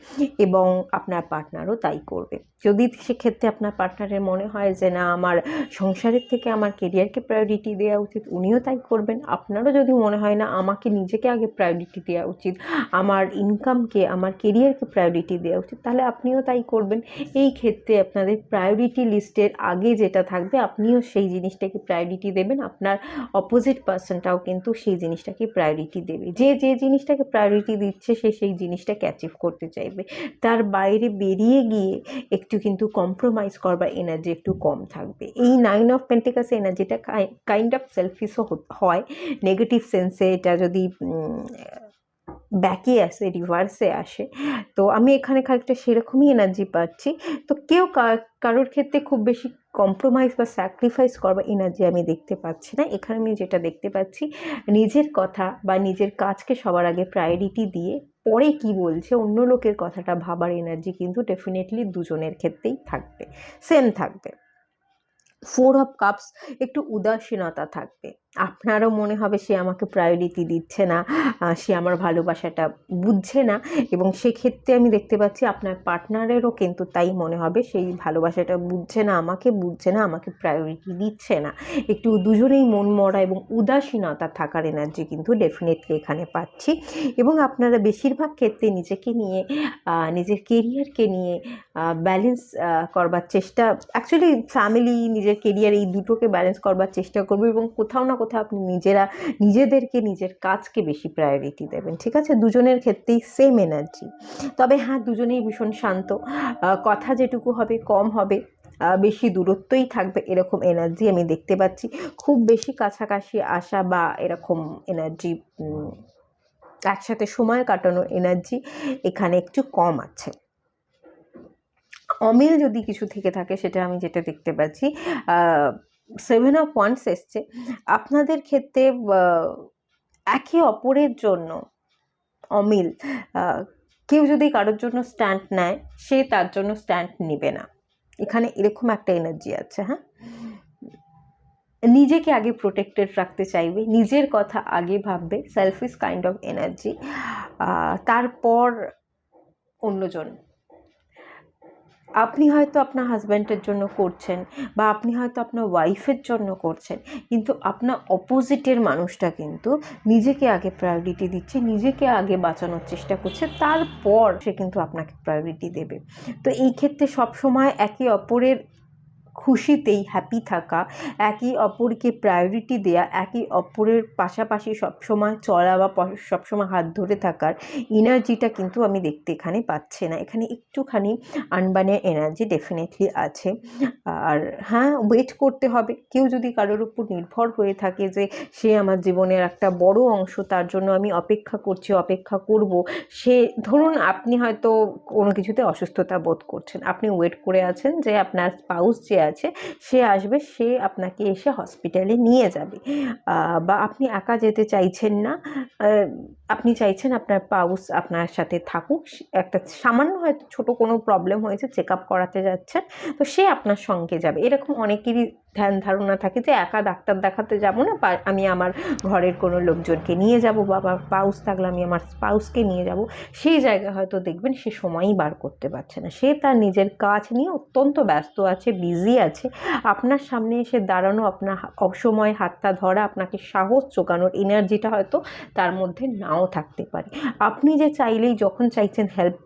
এবং আপনার পার্টনারও তাই করবে। যদি সেক্ষেত্রে আপনার পার্টনারের মনে হয় যে না আমার সংসারের থেকে আমার কেরিয়ারকে প্রায়োরিটি দেওয়া উচিত, উনিও তাই করবেন। আপনারও যদি মনে হয় না আমাকে নিজেকে আগে প্রায়োরিটি দেওয়া উচিত, আমার ইনকামকে, আমার কেরিয়ারকে প্রায়োরিটি দেওয়া উচিত, তাহলে আপনিও তাই করবেন। এই ক্ষেত্রে আপনাদের প্রায়োরিটি লিস্টের আগে যেটা থাকবে আপনিও সেই জিনিসটাকে প্রায়োরিটি দেবেন, আপনার অপোজিট পার্সনটাও কিন্তু সেই জিনিসটাকে প্রায়োরিটি দেবে। যে জিনিসটাকে প্রায়োরিটি দিচ্ছে সে সেই জিনিসটাকে অ্যাচিভ করতে চাইবে, তার বাইরে বেরিয়ে গিয়ে একটু কিন্তু কম্প্রোমাইজ করবার এনার্জি একটু কম থাকবে। এই 9 অফ পেন্টিকালস এনার্জিটা কাইন্ড অফ সেলফিশও হয় নেগেটিভ সেন্সে, এটা যদি ব্যাকে আসে, রিভার্সে আসে। তো আমি এখানে খানিকটা সেরকমই এনার্জি পাচ্ছি। তো কেউ কারোর ক্ষেত্রে খুব বেশি কম্প্রোমাইজ বা স্যাক্রিফাইস করবার এনার্জি আমি দেখতে পাচ্ছি না। এখানে আমি যেটা দেখতে পাচ্ছি নিজের কথা বা নিজের কাজকে সবার আগে প্রায়োরিটি দিয়ে পরে কি বলছে অন্য লোকের কথাটা ভাবার এনার্জি কিন্তু ডেফিনেটলি দুজনের ক্ষেত্রেই থাকবে, সেম থাকবে। 4 অফ কাপস, একটু উদাসীনতা থাকবে, আপনারও মনে হবে সে আমাকে প্রায়োরিটি দিচ্ছে না, সে আমার ভালোবাসাটা বুঝছে না এবং সেক্ষেত্রে আমি দেখতে পাচ্ছি আপনার পার্টনারেরও কিন্তু তাই মনে হবে, সেই ভালোবাসাটা বুঝছে না, আমাকে প্রায়োরিটি দিচ্ছে না। একটু দুজনেই মন মরা এবং উদাসীনতা থাকার এনার্জি কিন্তু ডেফিনেটলি এখানে পাচ্ছি। এবং আপনারা বেশিরভাগ ক্ষেত্রে নিজেকে নিয়ে, নিজের কেরিয়ারকে নিয়ে ব্যালেন্স করবার চেষ্টা, অ্যাকচুয়ালি ফ্যামিলি, নিজের কেরিয়ার, এই দুটোকে ব্যালেন্স করবার চেষ্টা করবে এবং কোথাও না কোথাও আপনি নিজেদেরকে, নিজের কাজকে বেশি প্রায়োরিটি দেবেন। ঠিক আছে, দুজনের ক্ষেত্রেই সেম এনার্জি। তবে হ্যাঁ, দুজনেই ভীষণ শান্ত, কথা যেটুকু হবে কম হবে, বেশি দূরত্বই থাকবে, এরকম এনার্জি আমি দেখতে পাচ্ছি। খুব বেশি কাছাকাছি আসা বা এরকম এনার্জি, একসাথে সময় কাটানোর এনার্জি এখানে একটু কম আছে। অমিল যদি কিছু থেকে থাকে সেটা আমি যেটা দেখতে পাচ্ছি, 7 অফ ওয়ান্ডস এসছে। আপনাদের ক্ষেত্রে একে অপরের জন্য অমিল, কেউ যদি কারোর জন্য স্ট্যান্ড নেয় সে তার জন্য স্ট্যান্ড নেবে না, এখানে এরকম একটা এনার্জি আছে। হ্যাঁ, নিজেকে আগে প্রোটেক্টেড রাখতে চাইবে, নিজের কথা আগে ভাববে, সেলফিশ কাইন্ড অফ এনার্জি, তারপর অন্যজন। আপনি হয়তো আপনার হাজব্যান্ডের জন্য করছেন বা আপনি হয়তো আপনার ওয়াইফের জন্য করছেন, কিন্তু আপনার অপোজিটের মানুষটা কিন্তু নিজেকে আগে প্রায়োরিটি দিচ্ছে, নিজেকে আগে বাঁচানোর চেষ্টা করছে, তারপর সে কিন্তু আপনাকে প্রায়োরিটি দেবে। তো এই ক্ষেত্রে সবসময় একে অপরের খুশিতেই হ্যাপি থাকা, একে অপরকে প্রায়োরিটি দেয়া, একে অপরের পাশাপাশি সবসময় চলা বা সবসময় হাত ধরে থাকার এনার্জিটা কিন্তু আমি দেখতে এখানে পাচ্ছি না। এখানে একটুখানি আনবানের এনার্জি ডেফিনেটলি আছে। আর হ্যাঁ, ওয়েট করতে হবে। কেউ যদি কারোর উপর নির্ভর হয়ে থাকে যে সে আমার জীবনের একটা বড় অংশ, তার জন্য আমি অপেক্ষা করছি, অপেক্ষা করব, সে ধরুন আপনি হয়তো কোনো কিছুতে অসুস্থতা বোধ করছেন, আপনি ওয়েট করে আছেন যে আপনার স্পাউস যে আছে সে আসবে, সে আপনাকে এসে হসপিটালে নিয়ে যাবে, বা আপনি একা যেতে চাইছেন না, আপনি চাইছেন আপনার স্পাউস আপনার সাথে থাকুক, একটা সামান্য হয়তো ছোট কোনো প্রবলেম হয়েছে, চেক আপ করাতে যাচ্ছেন, তো সে আপনার সঙ্গে যাবে। এরকম অনেকেরই ধ্যান ধারণা থাকে যে একা ডাক্তার দেখাতে যাব না, আমি আমার ঘরের কোনো লোকজনকে নিয়ে যাব, বা আমার স্পাউস থাকলে আমি আমার স্পাউসকে নিয়ে যাব। সেই জায়গায় হয়তো দেখবেন সে সময়ই বার করতে পারছে না, সে তার নিজের কাজ নিয়ে অত্যন্ত ব্যস্ত আছে, বিজি আছে। আপনার সামনে এসে দাঁড়ানো, আপনার অসময় হাতটা ধরা, আপনাকে সাহস জোগানোর এনার্জিটা হয়তো তার মধ্যে নাও থাকতে পারে। আপনি যে চাইলেই যখন চাইছেন হেল্প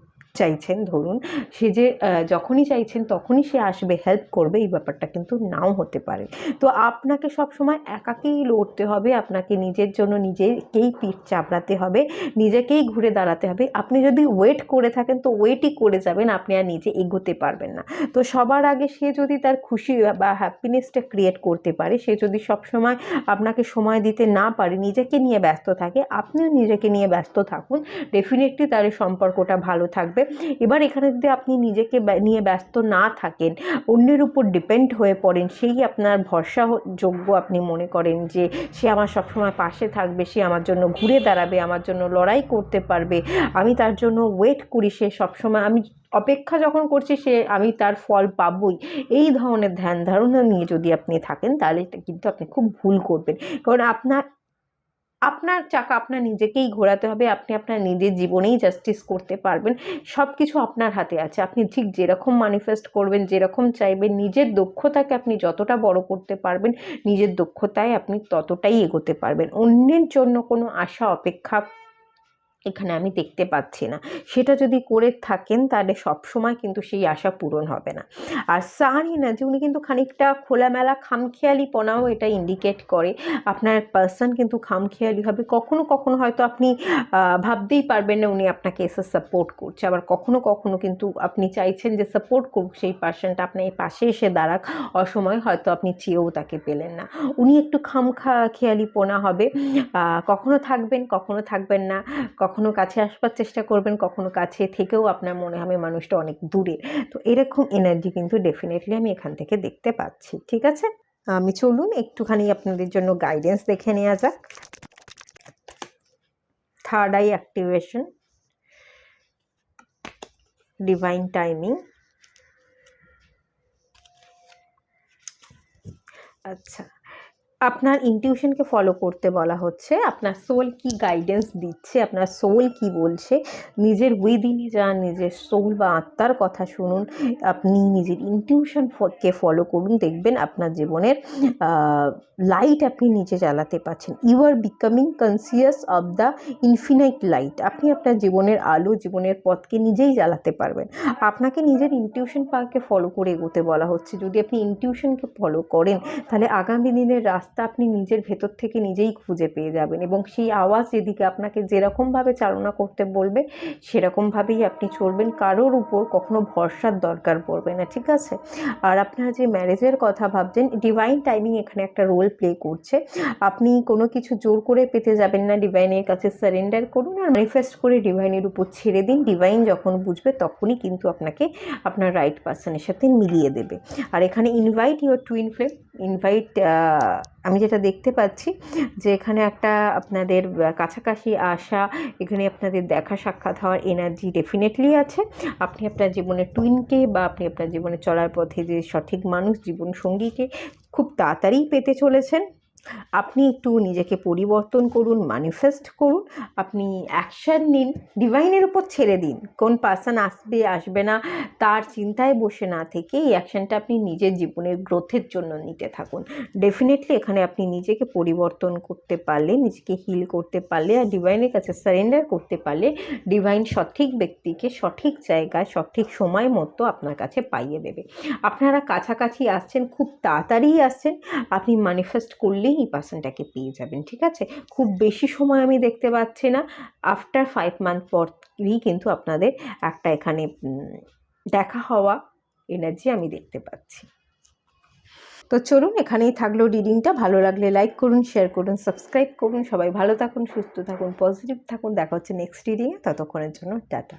চাইছেন, ধরুন সে যে যখনই চাইছেন তখনই সে আসবে, হেল্প করবে, এই ব্যাপারটা কিন্তু নাও হতে পারে। তো আপনাকে সবসময় একাকেই লড়তে হবে, আপনাকে নিজের জন্য নিজেকেই পিঠ চাপড়াতে হবে, নিজেকেই ঘুরে দাঁড়াতে হবে। আপনি যদি ওয়েট করে থাকেন তো ওয়েটই করে যাবেন, আপনি আর নিজে এগোতে পারবেন না। তো সবার আগে সে যদি তার খুশি বা হ্যাপিনেসটা ক্রিয়েট করতে পারে, সে যদি সবসময় আপনাকে সময় দিতে না পারে, নিজেকে নিয়ে ব্যস্ত থাকে, আপনিও নিজেকে নিয়ে ব্যস্ত থাকুন, ডেফিনেটলি তার সম্পর্কটা ভালো থাকবে। এবার এখানে যদি আপনি নিজেকে নিয়ে ব্যস্ত না থাকেন, অন্যের উপর ডিপেন্ড হয়ে পড়েন, সেই আপনার ভরসাযোগ্য আপনি মনে করেন যে সে আমার সবসময় পাশে থাকবে, সে আমার জন্য ঘুরে দাঁড়াবে, আমার জন্য লড়াই করতে পারবে, আমি তার জন্য ওয়েট করি, সে সবসময় আমি অপেক্ষা যখন করছি আমি তার ফল পাবই, এই ধরনের ধ্যান ধারণা নিয়ে যদি আপনি থাকেন, তাহলে কিন্তু আপনি খুব ভুল করবেন। কারণ আপনার চাকা আপনার নিজেকেই ঘোরাতে হবে, আপনি আপনার নিজের জীবনেই জাস্টিস করতে পারবেন। সব কিছু আপনার হাতে আছে, আপনি ঠিক যেরকম ম্যানিফেস্ট করবেন, যেরকম চাইবেন, নিজের দক্ষতাকে আপনি যতটা বড় করতে পারবেন, নিজের দক্ষতায় আপনি ততটাই এগোতে পারবেন। অন্যের জন্য কোনো আশা অপেক্ষা এখানে আমি দেখতে পাচ্ছি না। সেটা যদি করে থাকেন তাহলে সবসময় কিন্তু সেই আশা পূরণ হবে না। আর সান এনার্জি, উনি কিন্তু খানিকটা খোলামেলা খামখেয়ালিপনাও এটা ইন্ডিকেট করে। আপনার পার্সন কিন্তু খামখেয়ালি হবে, কখনো কখনো হয়তো আপনি ভাবতেই পারবেন না উনি আপনাকে এসে সাপোর্ট করছে, আবার কখনো কখনো কিন্তু আপনি চাইছেন যে সাপোর্ট করুক সেই পার্সনটা, আপনার পাশে এসে দাঁড়াক, অসময় হয়তো আপনি চেয়েও তাকে পেলেন না। উনি একটু খামখেয়ালিপনা হবে, কখনো থাকবেন কখনো থাকবেন না, কখনো কাছে আসবার চেষ্টা করবেন, কখনো কাছে থেকেও আপনার মনে হবে মানুষটা অনেক দূরে। তো এরকম এনার্জি কিন্তু ডেফিনেটলি আমি এখান থেকে দেখতে পাচ্ছি। ঠিক আছে, আমি চলুন একটুখানি আপনাদের জন্য গাইডেন্স দেখে নেওয়া যাক। Third eye activation, divine timing. আচ্ছা, আপনার ইনটিউশনকে ফলো করতে বলা হচ্ছে, আপনার সোল কি গাইডেন্স দিচ্ছে, আপনার সোল কি বলছে, নিজের উইদিনে যান, নিজের সোল বা আত্মার কথা শুনুন, আপনি নিজের ইনটিউশনকে ফলো করুন, দেখবেন আপনার জীবনের লাইট আপনি নিজে জ্বালাতে পারছেন। You are becoming conscious of the infinite light. আপনি আপনার জীবনের আলো, জীবনের পথকে নিজেই জ্বালাতে পারবেন। আপনাকে নিজের ইনটিউশন পাকে ফলো করে এগোতে বলা হচ্ছে। যদি আপনি ইনটিউশনকে ফলো করেন তাহলে আগামী দিনের রাস্তা আপনি নিজের ভেতর থেকে নিজেই খুঁজে পেয়ে যাবেন, এবং সেই আওয়াজ যেদিকে আপনাকে যেরকমভাবে চালনা করতে বলবে সেরকমভাবেই আপনি চলবেন, কারোর উপর কখনো ভরসার দরকার পড়বে না। ঠিক আছে, আর আপনারা যে ম্যারেজের কথা ভাবছেন, ডিভাইন টাইমিং এখানে একটা রোল প্লে করছে। আপনি কোনো কিছু জোর করে পেতে যাবেন না, ডিভাইনের কাছে সারেন্ডার করুন আর ম্যানিফেস্ট করে ডিভাইনের উপর ছেড়ে দিন। ডিভাইন যখন বুঝবে তখনই কিন্তু আপনাকে আপনার রাইট পার্সনের সাথে মিলিয়ে দেবে। আর এখানে invite your twin flame, invite, আমি যেটা দেখতে পাচ্ছি যে এখানে একটা আপনাদের কাছাকাছি আসা, এখানে আপনাদের দেখা সাক্ষাৎ হওয়ার এনার্জি ডেফিনেটলি আছে। আপনি আপনার জীবনের টুইনকে বা আপনি আপনার জীবনে চলার পথে যে সঠিক মানুষ, জীবন সঙ্গীকে খুব তাড়াতাড়ি পেতে চলেছেন। আপনি একটু নিজেকে পরিবর্তন করুন, ম্যানিফেস্ট করুন, আপনি অ্যাকশান নিন, ডিভাইনের উপর ছেড়ে দিন। কোন পার্সন আসবে আসবে না তার চিন্তায় বসে না থেকে এই অ্যাকশানটা আপনি নিজের জীবনের গ্রোথের জন্য নিতে থাকুন। ডেফিনেটলি এখানে আপনি নিজেকে পরিবর্তন করতে পারলে, নিজেকে হিল করতে পারলে আর ডিভাইনের কাছে সারেন্ডার করতে পারলে ডিভাইন সঠিক ব্যক্তিকে সঠিক জায়গায় সঠিক সময় মতো আপনার কাছে পাইয়ে দেবে। আপনারা কাছাকাছি আসছেন, খুব তাড়াতাড়ি আসছেন, আপনি ম্যানিফেস্ট করলেই এই পার্সনটাকে পেয়ে যাবেন। ঠিক আছে, খুব বেশি সময় আমি দেখতে পাচ্ছি না, আফটার 5 মান্থ পরই কিন্তু আপনাদের একটা এখানে দেখা হওয়া এনার্জি আমি দেখতে পাচ্ছি। তো চলুন, এখানেই থাকলো রিডিংটা। ভালো লাগলে লাইক করুন, শেয়ার করুন, সাবস্ক্রাইব করুন। সবাই ভালো থাকুন, সুস্থ থাকুন, পজিটিভ থাকুন। দেখা হচ্ছে নেক্সট রিডিংয়ে, ততক্ষণের জন্য টাটা।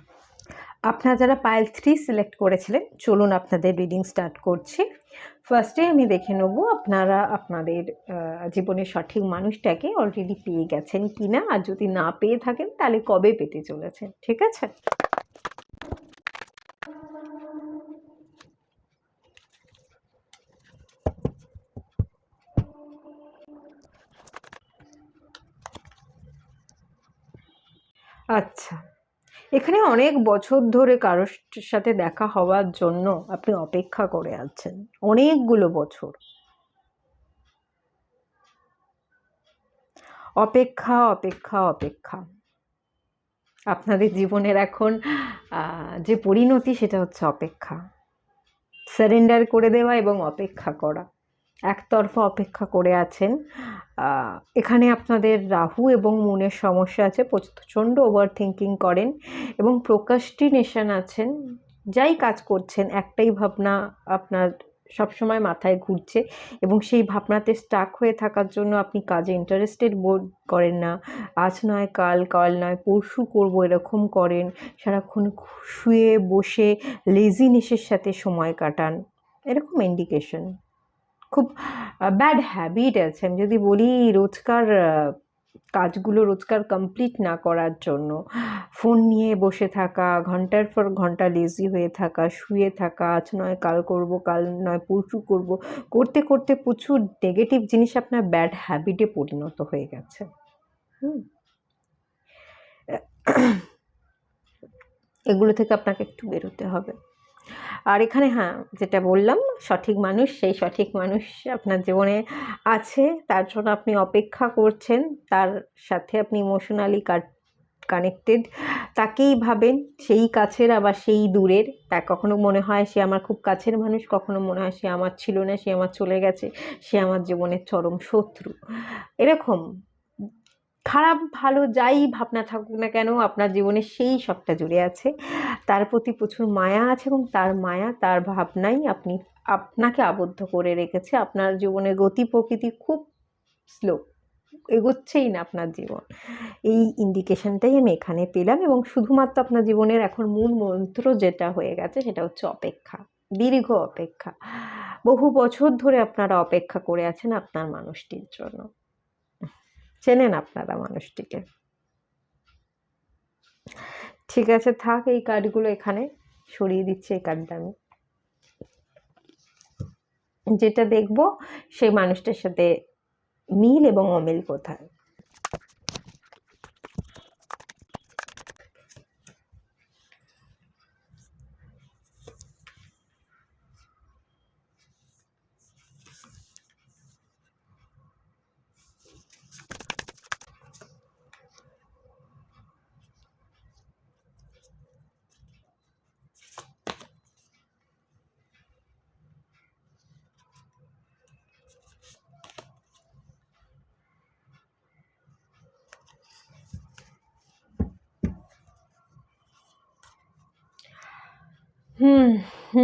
আপনারা যারা পাইল 3 সিলেক্ট করেছিলেন, চলুন আপনাদের রিডিং স্টার্ট করছি। ফার্স্টে আমি দেখে নেব আপনারা আপনাদের জীবনের সঠিক মানুষটাকে অলরেডি পেয়ে গেছেন কি না, আর যদি না পেয়ে থাকেন তাহলে কবে পেতে চলেছেন। ঠিক আছে, আচ্ছা, এখানে অনেক বছর ধরে কারোর সাথে দেখা হওয়ার জন্য আপনি অপেক্ষা করে আছেন, অনেকগুলো বছর অপেক্ষা অপেক্ষা অপেক্ষা। আপনাদের জীবনের এখন যে পরিণতি সেটা হচ্ছে অপেক্ষা, সারেন্ডার করে দেওয়া এবং অপেক্ষা করা। একতরফা অপেক্ষা করে আছেন। এখানে আপনাদের রাহু এবং মুনের সমস্যা আছে, প্রচণ্ড ওভার থিঙ্কিং করেন এবং প্রোক্রাস্টিনেশন আছেন। যাই কাজ করছেন একটাই ভাবনা আপনার সবসময় মাথায় ঘুরছে এবং সেই ভাবনাতে স্টাক হয়ে থাকার জন্য আপনি কাজে ইন্টারেস্টেড বোধ করেন না। আজ নয় কাল, কাল নয় পরশু করবো, এরকম করেন। সারাক্ষণ শুয়ে বসে লেজিনেসের সাথে সময় কাটান, এরকম ইন্ডিকেশন। খুব ব্যাড হ্যাবিট আছে। আমি যদি বলি রোজকার কাজগুলো রোজকার কমপ্লিট না করার জন্য ফোন নিয়ে বসে থাকা, ঘন্টার পর ঘন্টা লেজি হয়ে থাকা, শুয়ে থাকা, আজ নয় কাল করব, কাল নয় পরশু করব, করতে করতে প্রচুর নেগেটিভ জিনিস আপনার ব্যাড হ্যাবিটে পরিণত হয়ে গেছে। এগুলো থেকে আপনাকে একটু বেরোতে হবে। আর এখানে হ্যাঁ, যেটা বললাম, সঠিক মানুষ, সেই সঠিক মানুষ আপনার জীবনে আছে, তার জন্য আপনি অপেক্ষা করছেন, তার সাথে আপনি ইমোশনালি কানেক্টেড, তাকেই ভাবেন, সেই কাছের আবার সেই দূরের। তা কখনো মনে হয় সে আমার খুব কাছের মানুষ, কখনো মনে হয় সে আমার ছিল না, সে আমার চলে গেছে, সে আমার জীবনের চরম শত্রু। এরকম খারাপ ভালো যাই ভাবনা থাকুক না কেন, আপনার জীবনে সেই সবটা জুড়ে আছে, তার প্রতি প্রচুর মায়া আছে এবং তার মায়া তার ভাবনাই আপনাকে আবদ্ধ করে রেখেছে। আপনার জীবনের গতি প্রকৃতি খুব স্লো, এগোচ্ছেই না আপনার জীবন। এই ইন্ডিকেশনটাই আমি এখানে পেলাম এবং শুধুমাত্র আপনার জীবনের এখন মূল মন্ত্র যেটা হয়ে গেছে সেটা হচ্ছে অপেক্ষা, দীর্ঘ অপেক্ষা। বহু বছর ধরে আপনারা অপেক্ষা করে আছেন আপনার মানুষটির জন্য। চেনেন আপনারা মানুষটিকে। ঠিক আছে, থাক, এই কার্ডগুলো এখানে সরিয়ে দিচ্ছি। এই কার্ডটা আমি যেটা দেখব সেই মানুষটার সাথে মিল এবং অমিল কোথায়।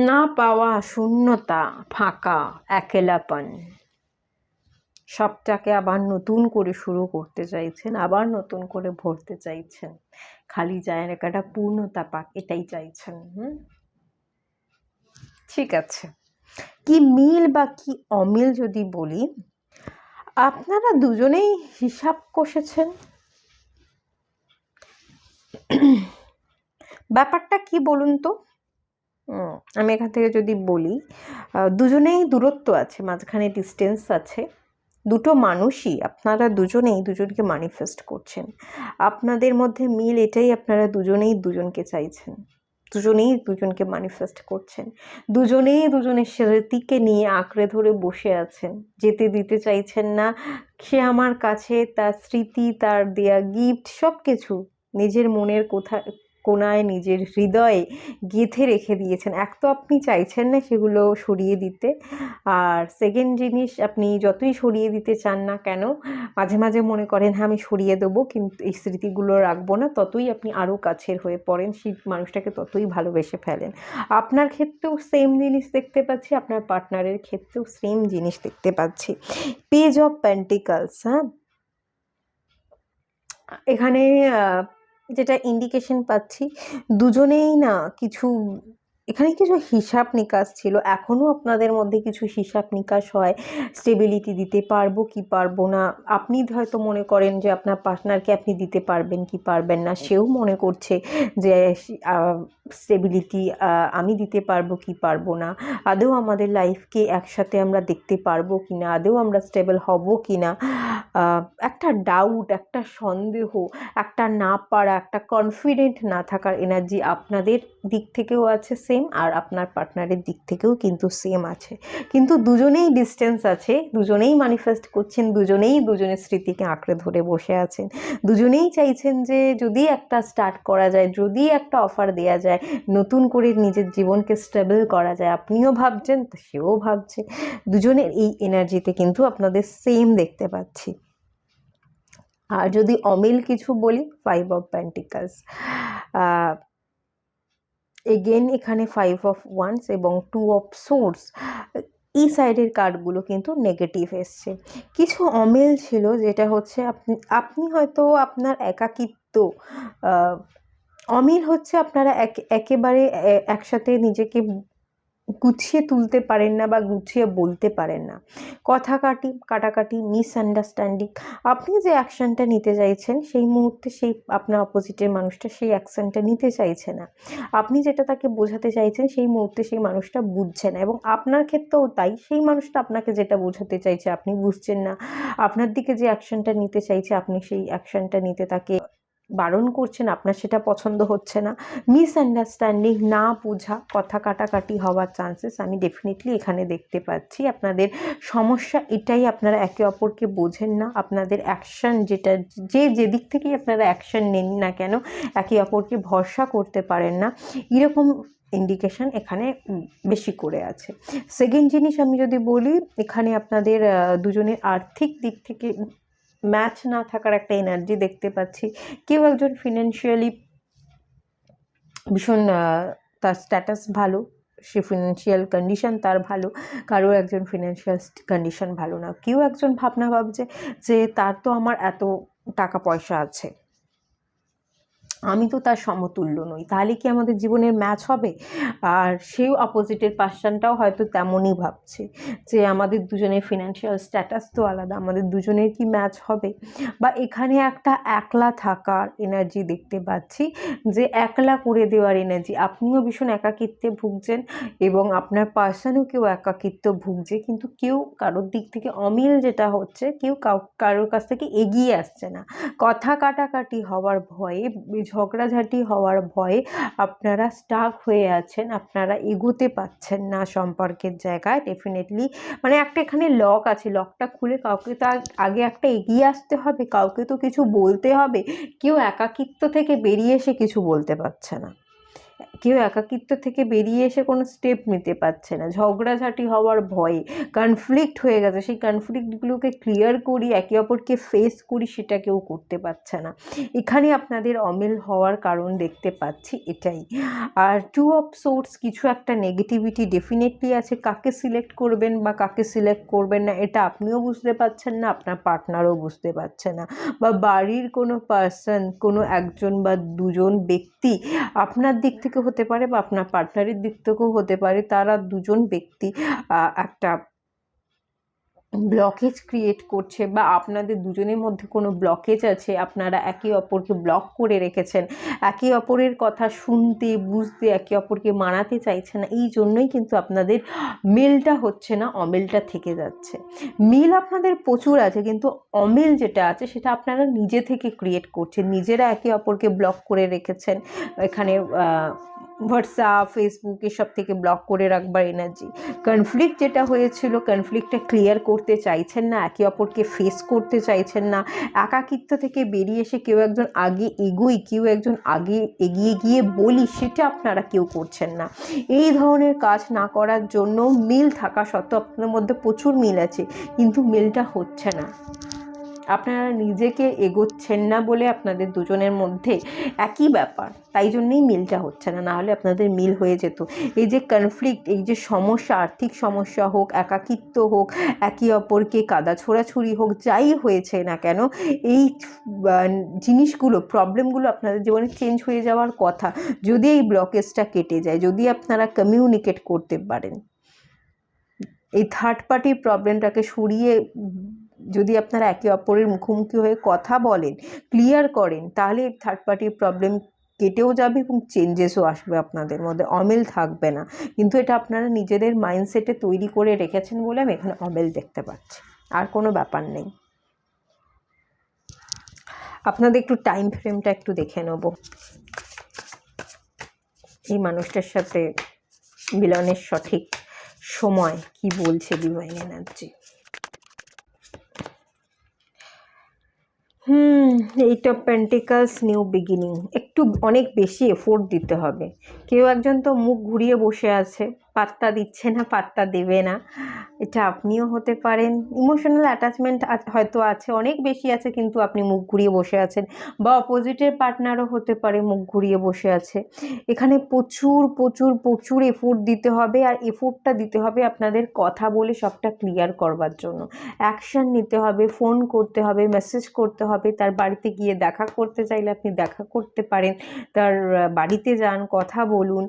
না পাওয়া, শূন্যতা, ফাঁকা, একেলাপন, সবটাকে আবার নতুন করে শুরু করতে চাইছেন, আবার নতুন করে ভরতে চাইছেন, খালি জায়গাটা পূর্ণতা পাক, এটাই চাইছেন। ঠিক আছে, কি মিল বা কি অমিল যদি বলি, আপনারা দুজনেই হিসাব কষেছেন। ব্যাপারটা কি বলুন তো, আমি এখান থেকে যদি বলি, দুজনেই দূরত্ব আছে, মাঝখানে ডিস্টেন্স আছে, দুটো মানুষই, আপনারা দুজনেই দুজনকে ম্যানিফেস্ট করছেন। আপনাদের মধ্যে মিল এটাই, আপনারা দুজনেই দুজনকে চাইছেন, দুজনেই দুজনকে ম্যানিফেস্ট করছেন, দুজনেই দুজনের স্মৃতিকে নিয়ে আঁকড়ে ধরে বসে আছেন, যেতে দিতে চাইছেন না। সে আমার কাছে তার স্মৃতি, তার দেয়া গিফট সব কিছু নিজের মনের কোনায়, নিজের হৃদয়ে গেঁথে রেখে দিয়েছেন। এক তো আপনি চাইছেন না সেগুলো সরিয়ে দিতে, আর সেকেন্ড জিনিস, আপনি যতই সরিয়ে দিতে চান না কেন, মাঝে মাঝে মনে করেন হ্যাঁ আমি সরিয়ে দেবো কিন্তু এই স্মৃতিগুলো রাখবো না, ততই আপনি আরও কাছের হয়ে পড়েন, সেই মানুষটাকে ততই ভালোবেসে ফেলেন। আপনার ক্ষেত্রেও সেম জিনিস দেখতে পাচ্ছি, আপনার পার্টনারের ক্ষেত্রেও সেম জিনিস দেখতে পাচ্ছি। পেজ অফ পেন্টিকলস, হ্যাঁ, এখানে যেটা ইন্ডিকেশন পাচ্ছি, দুজনেই না কিছু, এখানে কিছু হিসাব নিকাশ ছিল, এখনও আপনাদের মধ্যে কিছু হিসাব নিকাশ হয়, স্টেবিলিটি দিতে পারবো কি পারবো না। আপনি হয়তো মনে করেন যে আপনার পার্টনারকে আপনি দিতে পারবেন কি পারবেন না, সেও মনে করছে যে স্টেবিলিটি আমি দিতে পারবো কি পারবো না, আদৌ আমাদের লাইফকে একসাথে আমরা দেখতে পারবো কি না, আদৌ আমরা স্টেবল হব কি না, একটা ডাউট, একটা সন্দেহ, একটা না পারা, একটা কনফিডেন্ট না থাকার এনার্জি আপনাদের দিক থেকেও আছে সেম, আর আপনার পার্টনারের দিক থেকেও কিন্তু সেম আছে। কিন্তু দুজনেই ডিস্টেন্স আছে, দুজনেই ম্যানিফেস্ট করছেন, দুজনেই দুজনের স্মৃতিকে আঁকড়ে ধরে বসে আছেন, দুজনেই চাইছেন যে যদি একটা স্টার্ট করা যায়, যদি একটা অফার দেওয়া যায়, নতুন করে নিজের জীবনকে স্টেবল করা যায়। আপনিও ভাবছেন, সেও ভাবছে, দুজনের এই এনার্জিতে কিন্তু আপনাদের সেম দেখতে পাচ্ছি। আর যদি অমিল কিছু বলি, 5 অফ পেন্টিকলস, এগেন এখানে 5 অফ ওয়ান্স এবং 2 অফ সোর্স, এই সাইডের কার্ডগুলো কিন্তু নেগেটিভ এসছে। কিছু অমিল ছিল, যেটা হচ্ছে আপনি হয়তো আপনার একাকিত্ব, অমিল হচ্ছে আপনারা একেবারে একসাথে নিজেকে গুছিয়ে তুলতে পারেন না বা গুছিয়ে বলতে পারেন না, কাটাকাটি, মিসআন্ডারস্ট্যান্ডিং। আপনি যে অ্যাকশনটা নিতে চাইছেন সেই মুহূর্তে সেই আপনার অপোজিটের মানুষটা সেই অ্যাকশনটা নিতে চাইছে না, আপনি যেটা তাকে বোঝাতে চাইছেন সেই মুহূর্তে সেই মানুষটা বুঝছে না, এবং আপনার ক্ষেত্রেও তাই, সেই মানুষটা আপনাকে যেটা বোঝাতে চাইছে আপনি বুঝছেন না, আপনার দিকে যে অ্যাকশনটা নিতে চাইছে আপনি সেই অ্যাকশনটা নিতে তাকে বারণ করছেন, আপনার সেটা পছন্দ হচ্ছে না, মিসআন্ডারস্ট্যান্ডিং, না বোঝা, কথা কাটাকাটি হওয়ার চান্সেস আমি ডেফিনেটলি এখানে দেখতে পাচ্ছি। আপনাদের সমস্যা এটাই, আপনারা একে অপরকে বোঝেন না, আপনাদের অ্যাকশন যেটা, যেদিক থেকেই আপনারা অ্যাকশন নেন না কেন, একে অপরকে ভরসা করতে পারেন না, এরকম ইন্ডিকেশন এখানে বেশি করে আছে। সেকেন্ড জিনিস আমি যদি বলি, এখানে আপনাদের দুজনের আর্থিক দিক থেকে ম্যাচ না থাকার একটা এনার্জি দেখতে পাচ্ছি। কেউ একজন ফিনান্সিয়ালি ভীষণ, তার স্ট্যাটাস ভালো, সে ফিনান্সিয়াল কন্ডিশন তার ভালো, কারো একজন ফিনান্সিয়াল কন্ডিশন ভালো না, কেউ একজন ভাবনা ভাবছে যে তার তো আমার এত টাকা পয়সা আছে, আমি তো তার সমতুল্য নই, তাহলে কি আমাদের জীবনের ম্যাচ হবে? আর সেও অপোজিটের পার্সনটাও হয়তো তেমনই ভাবছে যে আমাদের দুজনের ফিনান্সিয়াল স্ট্যাটাস তো আলাদা, আমাদের দুজনের কি ম্যাচ হবে? বা এখানে একটা একলা থাকার এনার্জি দেখতে পাচ্ছি, যে একলা করে দেওয়ার এনার্জি, আপনিও ভীষণ একাকিত্বে ভুগছেন এবং আপনার পার্সনও কেউ একাকিত্ব ভুগছে, কিন্তু কেউ কারোর দিক থেকে অমিল যেটা হচ্ছে, কেউ কারোর কাছ থেকে এগিয়ে আসছে না, কথা কাটাকাটি হওয়ার ভয়ে, ঝগড়াঝাটি হওয়ার ভয়ে আপনারা স্টাক হয়ে আছেন, আপনারা এগোতে পাচ্ছেন না সম্পর্কের জায়গায়। ডেফিনেটলি মানে একটা এখানে লক আছে, লকটা খুলে কাউকে তো আগে একটা এগিয়ে আসতে হবে, কাউকে তো কিছু বলতে হবে, কেউ একাকিত্ব থেকে বেরিয়ে এসে কিছু বলতে পারছে না, কেউ একাকিত্ব থেকে বেরিয়ে এসে কোনো স্টেপ নিতে পারছে না, ঝগড়াঝাটি হওয়ার ভয়ে কনফ্লিক্ট হয়ে গেছে, সেই কনফ্লিক্টগুলোকে ক্লিয়ার করি, একে অপরকে ফেস করি, সেটা কেউ করতে পারছে না। এখানে আপনাদের অমিল হওয়ার কারণ দেখতে পাচ্ছি এটাই। আর 2 অফ সোর্স, কিছু একটা নেগেটিভিটি ডেফিনেটলি আছে, কাকে সিলেক্ট করবেন বা কাকে সিলেক্ট করবেন না এটা আপনিও বুঝতে পারছেন না, আপনার পার্টনারও বুঝতে পারছে না, বা বাড়ির কোনো পার্সন, কোনো একজন বা দুজন ব্যক্তি আপনার দিক থেকে হতে পারে বা আপনার পার্টনারের দিক থেকেও হতে পারে, তারা দুজন ব্যক্তি একটা ব্লকেজ ক্রিয়েট করছে, বা আপনাদের দুজনের মধ্যে কোনো ব্লকেজ আছে, আপনারা একে অপরকে ব্লক করে রেখেছেন, একে অপরের কথা শুনতে বুঝতে একে অপরকে মানাতে চাইছে না, এই জন্যই কিন্তু আপনাদের মিলটা হচ্ছে না, অমিলটা থেকে যাচ্ছে। মিল আপনাদের প্রচুর আছে, কিন্তু অমিল যেটা আছে সেটা আপনারা নিজে থেকে ক্রিয়েট করছেন, নিজেরা একে অপরকে ব্লক করে রেখেছেন। এখানে হোয়াটসঅ্যাপ, ফেসবুক এসব থেকে ব্লক করে রাখবার এনার্জি। কনফ্লিক্ট যেটা হয়েছিল, কনফ্লিক্টটা ক্লিয়ার করতে চাইছেন না, একে অপরকে ফেস করতে চাইছেন না, একাকিত্ব থেকে বেরিয়ে এসে কেউ একজন আগে এগোই, কেউ একজন আগে এগিয়ে গিয়ে বলি, সেটা আপনারা কেউ করছেন না। এই ধরনের কাজ না করার জন্য মিল থাকা সত্ত্বেও, আপনাদের মধ্যে প্রচুর মিল আছে কিন্তু মিলটা হচ্ছে না। আপনারা নিজেকে এগোচ্ছেন না বলে আপনাদের দুজনের মধ্যে একই ব্যাপার, তাই জন্যই মিলটা হচ্ছে না, নাহলে আপনাদের মিল হয়ে যেত। এই যে কনফ্লিক্ট, এই যে সমস্যা, আর্থিক সমস্যা হোক, একাকিত্ব হোক, একে অপরকে কাদা ছোড়াছুড়ি হোক, যাই হয়েছে না কেন, এই জিনিসগুলো, প্রবলেমগুলো আপনাদের জীবনে চেঞ্জ হয়ে যাওয়ার কথা যদি এই ব্লকেজটা কেটে যায়, যদি আপনারা কমিউনিকেট করতে পারেন, এই থার্ড পার্টির প্রবলেমটাকে সরিয়ে যদি আপনারা একে অপরের মুখোমুখি হয়ে কথা বলেন, ক্লিয়ার করেন, তাহলে এই থার্ড পার্টির প্রবলেম কেটেও যাবে এবং চেঞ্জেসও আসবে, আপনাদের মধ্যে অমিল থাকবে না। কিন্তু এটা আপনারা নিজেদের মাইন্ডসেটে তৈরি করে রেখেছেন বলে আমি এখানে অমিল দেখতে পাচ্ছি, আর কোনো ব্যাপার নেই। আপনাদের একটু টাইম ফ্রেমটা একটু দেখে নেব, এই মানুষটার সাথে মিলনের সঠিক সময় কি বলছে divine energy. Eight of pentacles, new beginning. একটু অনেক বেশি এফোর্ট দিতে হবে। কেউ একজন তো মুখ ঘুরিয়ে বসে আছে, পাত্তা দিচ্ছে না, পাত্তা দেবে না, এটা আপনিও হতে পারেন। ইমোশনাল অ্যাটাচমেন্ট হয়তো আছে, অনেক বেশি আছে, কিন্তু আপনি মুখ ঘুরিয়ে বসে আছেন, বা অপোজিটের পার্টনারও হতে পারে মুখ ঘুরিয়ে বসে আছে। এখানে প্রচুর প্রচুর প্রচুর এফোর্ট দিতে হবে, আর এফোর্টটা দিতে হবে আপনাদের কথা বলে সবটা ক্লিয়ার করবার জন্য। অ্যাকশান নিতে হবে, ফোন করতে হবে, মেসেজ করতে হবে, তার বাড়িতে গিয়ে দেখা করতে চাইলে আপনি দেখা করতে পারেন, তার বাড়িতে যান, কথা বলুন।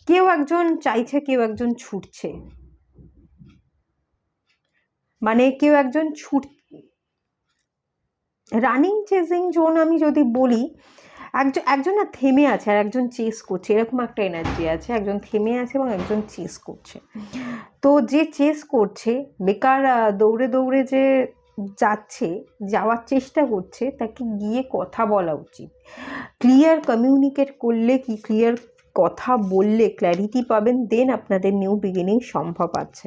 কেউ একজন চাইছে, কেউ একজন ছুটছে, মানে কেউ একজন রানিং চেজিং জোন আমি যদি বলি, একজন না থেমে আছে আর একজন চেস করছে, এরকম একটা এনার্জি আছে। একজন থেমে আছে এবং একজন চেস করছে। তো যে চেস করছে, বেকার দৌড়ে দৌড়ে যে যাওয়ার চেষ্টা করছে, তাকে গিয়ে কথা বলা উচিত। ক্লিয়ার কমিউনিকেট করলে, কি ক্লিয়ার কথা বললে ক্ল্যারিটি পাবেন, দেন আপনাদের নিউ বিগিনিং সম্ভব আছে।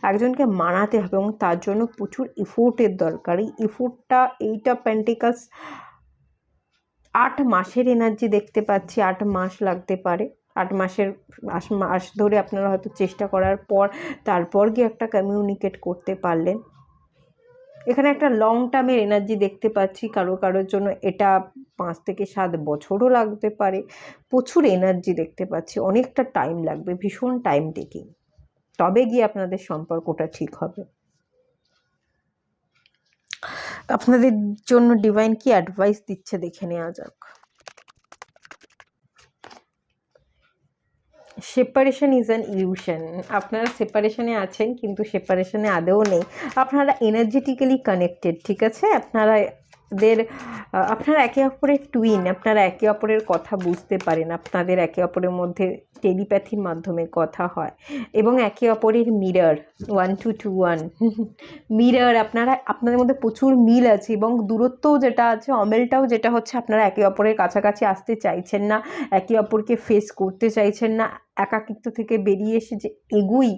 একজনকে মানাতে হবে এবং তার জন্য প্রচুর এফোর্টের দরকার। এই এফোর্টটা, এইটা পেন্টিকালস 8 মাসের এনার্জি দেখতে পাচ্ছি, 8 মাস লাগতে পারে। 8 মাস ধরে আপনারা হয়তো চেষ্টা করার পর তারপর গিয়ে একটা কমিউনিকেট করতে পারলেন। এখানে একটা লং টার্মের এনার্জি দেখতে পাচ্ছি, কারোর জন্য এটা 5 থেকে 7 বছরও লাগতে পারে। প্রচুর এনার্জি দেখতে পাচ্ছি, অনেকটা টাইম লাগবে, ভীষণ টাইম টেকিং, তবে গিয়ে আপনাদের সম্পর্কটা ঠিক হবে। আপনাদের জন্য ডিভাইন কি অ্যাডভাইস দিচ্ছে দেখে নেওয়া যাক। Separation is an illusion. আপনারা সেপারেশনে আছেন, কিন্তু সেপারেশনে আদৌ নেই। আপনারা এনার্জেটিক্যালি কানেক্টেড, ঠিক আছে? আপনারা একে অপরের টুইন, আপনারা একে অপরের কথা বুঝতে পারেন, আপনাদের একে অপরের মধ্যে টেলিপ্যাথির মাধ্যমে কথা হয়, এবং একে অপরের মিরর, 1 to 2 1 মিরর। আপনাদের মধ্যে প্রচুর মিল আছে, এবং দূরত্বও যেটা আছে, অমিলটাও যেটা হচ্ছে, আপনারা একে অপরের কাছাকাছি আসতে চাইছেন না, একে অপরকে ফেস করতে চাইছেন না, একাকিত্ব থেকে বেরিয়ে এসে যে এগুই,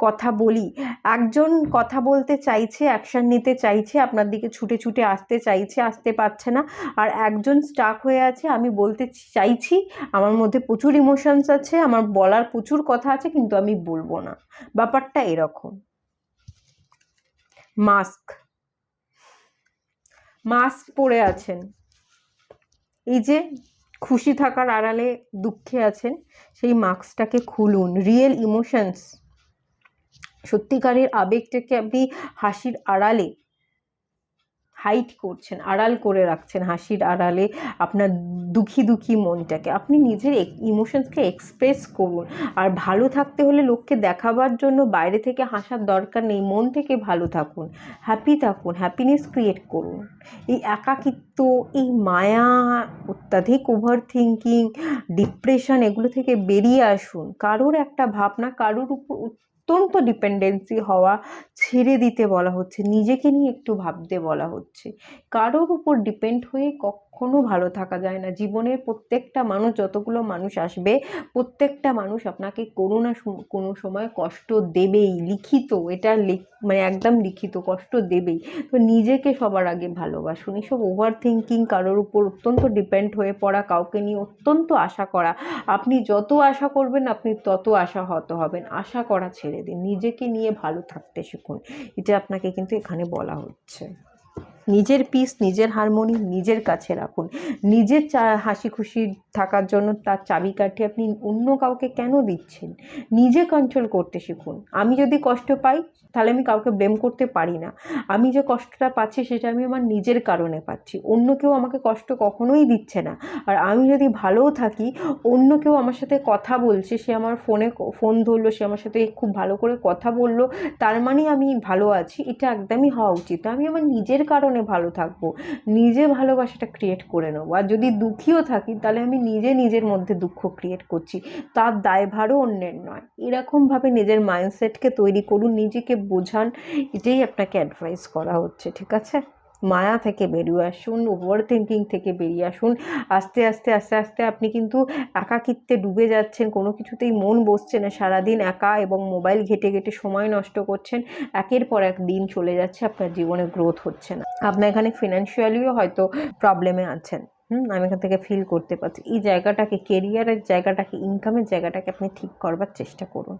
কথা বলি। একজন কথা বলতে চাইছে, অ্যাকশান নিতে চাইছে, আপনার দিকে ছুটে ছুটে আসতে চাইছে, আসতে পারছে না, আর একজন স্টাক হয়ে আছে, আমি বলতে চাইছি, আমার মধ্যে প্রচুর ইমোশনস আছে, আমার বলার প্রচুর কথা আছে, কিন্তু আমি বলবো না। ব্যাপারটা এরকম। মাস্ক পরে আছেন, এই যে খুশি থাকার আড়ালে দুঃখে আছেন, সেই মাস্কটাকে খুলুন। রিয়েল ইমোশনস, সত্যিকারের আবেগটাকে আপনি হাসির আড়ালে, হাইড করছেন, আড়াল করে রাখছেন, হাসির আড়ালে আপনার দুঃখী দুঃখী মনটাকে। আপনি নিজের ইমোশনসকে এক্সপ্রেস করুন। আর ভালো থাকতে হলে লোককে দেখাবার জন্য বাইরে থেকে হাসার দরকার নেই, মন থেকে ভালো থাকুন, হ্যাপি থাকুন, হ্যাপিনেস ক্রিয়েট করুন। এই একাকিত্ব, এই মায়া, অত্যাধিক ওভার থিঙ্কিং, ডিপ্রেশন, এগুলো থেকে বেরিয়ে আসুন। কারোর একটা ভাবনা, কারোর উপর অত্যন্ত ডিপেন্ডেন্সি হওয়া ছেড়ে দিতে বলা হচ্ছে, নিজেকে নিয়ে একটু ভাবতে বলা হচ্ছে। কারোর উপর ডিপেন্ড হয়ে কখনো ভালো থাকা যায় না। জীবনের প্রত্যেকটা মানুষ, যতগুলো মানুষ আসবে, প্রত্যেকটা মানুষ আপনাকে কোনো না কোনো সময় কষ্ট দেবেই, লিখিত, এটা মানে একদম লিখিত, কষ্ট দেবেই। তো নিজেকে সবার আগে ভালোবাসুন। এসব ওভার থিঙ্কিং, কারোর উপর অত্যন্ত ডিপেন্ড হয়ে পড়া, কাউকে নিয়ে অত্যন্ত আশা করা, আপনি যত আশা করবেন আপনি তত আশাহত হবেন। আশা করা ছেড়ে দিন, নিজেকে নিয়ে ভালো থাকতে শিখুন। এটা আপনাকে কিন্তু এখানে বলা হচ্ছে। নিজের পিস, নিজের হারমোনি নিজের কাছে রাখুন। নিজের হাসি খুশি থাকার জন্য তার চাবিকাঠি আপনি অন্য কাউকে কেন দিচ্ছেন? নিজে কন্ট্রোল করতে শিখুন। আমি যদি কষ্ট পাই তাহলে আমি কাউকে ব্লেম করতে পারি না। আমি যে কষ্টটা পাচ্ছি সেটা আমি আমার নিজের কারণে পাচ্ছি, অন্য কেউ আমাকে কষ্ট কখনোই দিচ্ছে না। আর আমি যদি ভালোও থাকি, অন্য কেউ আমার সাথে কথা বলছে, সে আমার ফোন ধরলো, সে আমার সাথে খুব ভালো করে কথা বললো, তার মানে আমি ভালো আছি, এটা একদমই হওয়া উচিত। আমি আমার নিজের কারণে ভালো থাকবো, নিজে ভালোবাসাটা ক্রিয়েট করে নেবো। আর যদি দুঃখীও থাকি তাহলে আমি নিজের মধ্যে দুঃখ ক্রিয়েট করছি, তার দায়ভারও অন্যের নয়। এরকমভাবে নিজের মাইন্ডসেটকে তৈরি করুন, নিজেকে বোঝান। এটাই আপনাকে অ্যাডভাইস করা হচ্ছে, ঠিক আছে? মায়া থেকে বেরিয়ে আসুন, ওভার থিঙ্কিং থেকে বেরিয়ে আসুন। আস্তে আস্তে আস্তে আস্তে আপনি কিন্তু একাকিত্বে ডুবে যাচ্ছেন, কোনো কিছুতেই মন বসছে না, সারাদিন একা এবং মোবাইল ঘেটে ঘেটে সময় নষ্ট করছেন। একের পর এক দিন চলে যাচ্ছে, আপনার জীবনে গ্রোথ হচ্ছে না। আপনার এখানে ফিনান্সিয়ালিও হয়তো প্রবলেমে আছেন। আমি এখান থেকে ফিল করতে পারছি। এই জায়গাটাকে, কেরিয়ারের জায়গাটাকে, ইনকামের জায়গাটাকে আপনি ঠিক করবার চেষ্টা করুন।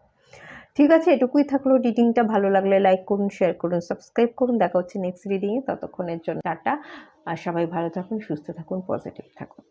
ঠিক আছে, এটুকুই থাকলো। রিডিংটা ভালো লাগলে লাইক করুন, শেয়ার করুন, সাবস্ক্রাইব করুন। দেখা হচ্ছে নেক্সট রিডিংয়ে। ততক্ষণের জন্য টাটা। আর সবাই ভালো থাকুন, সুস্থ থাকুন, পজিটিভ থাকুন।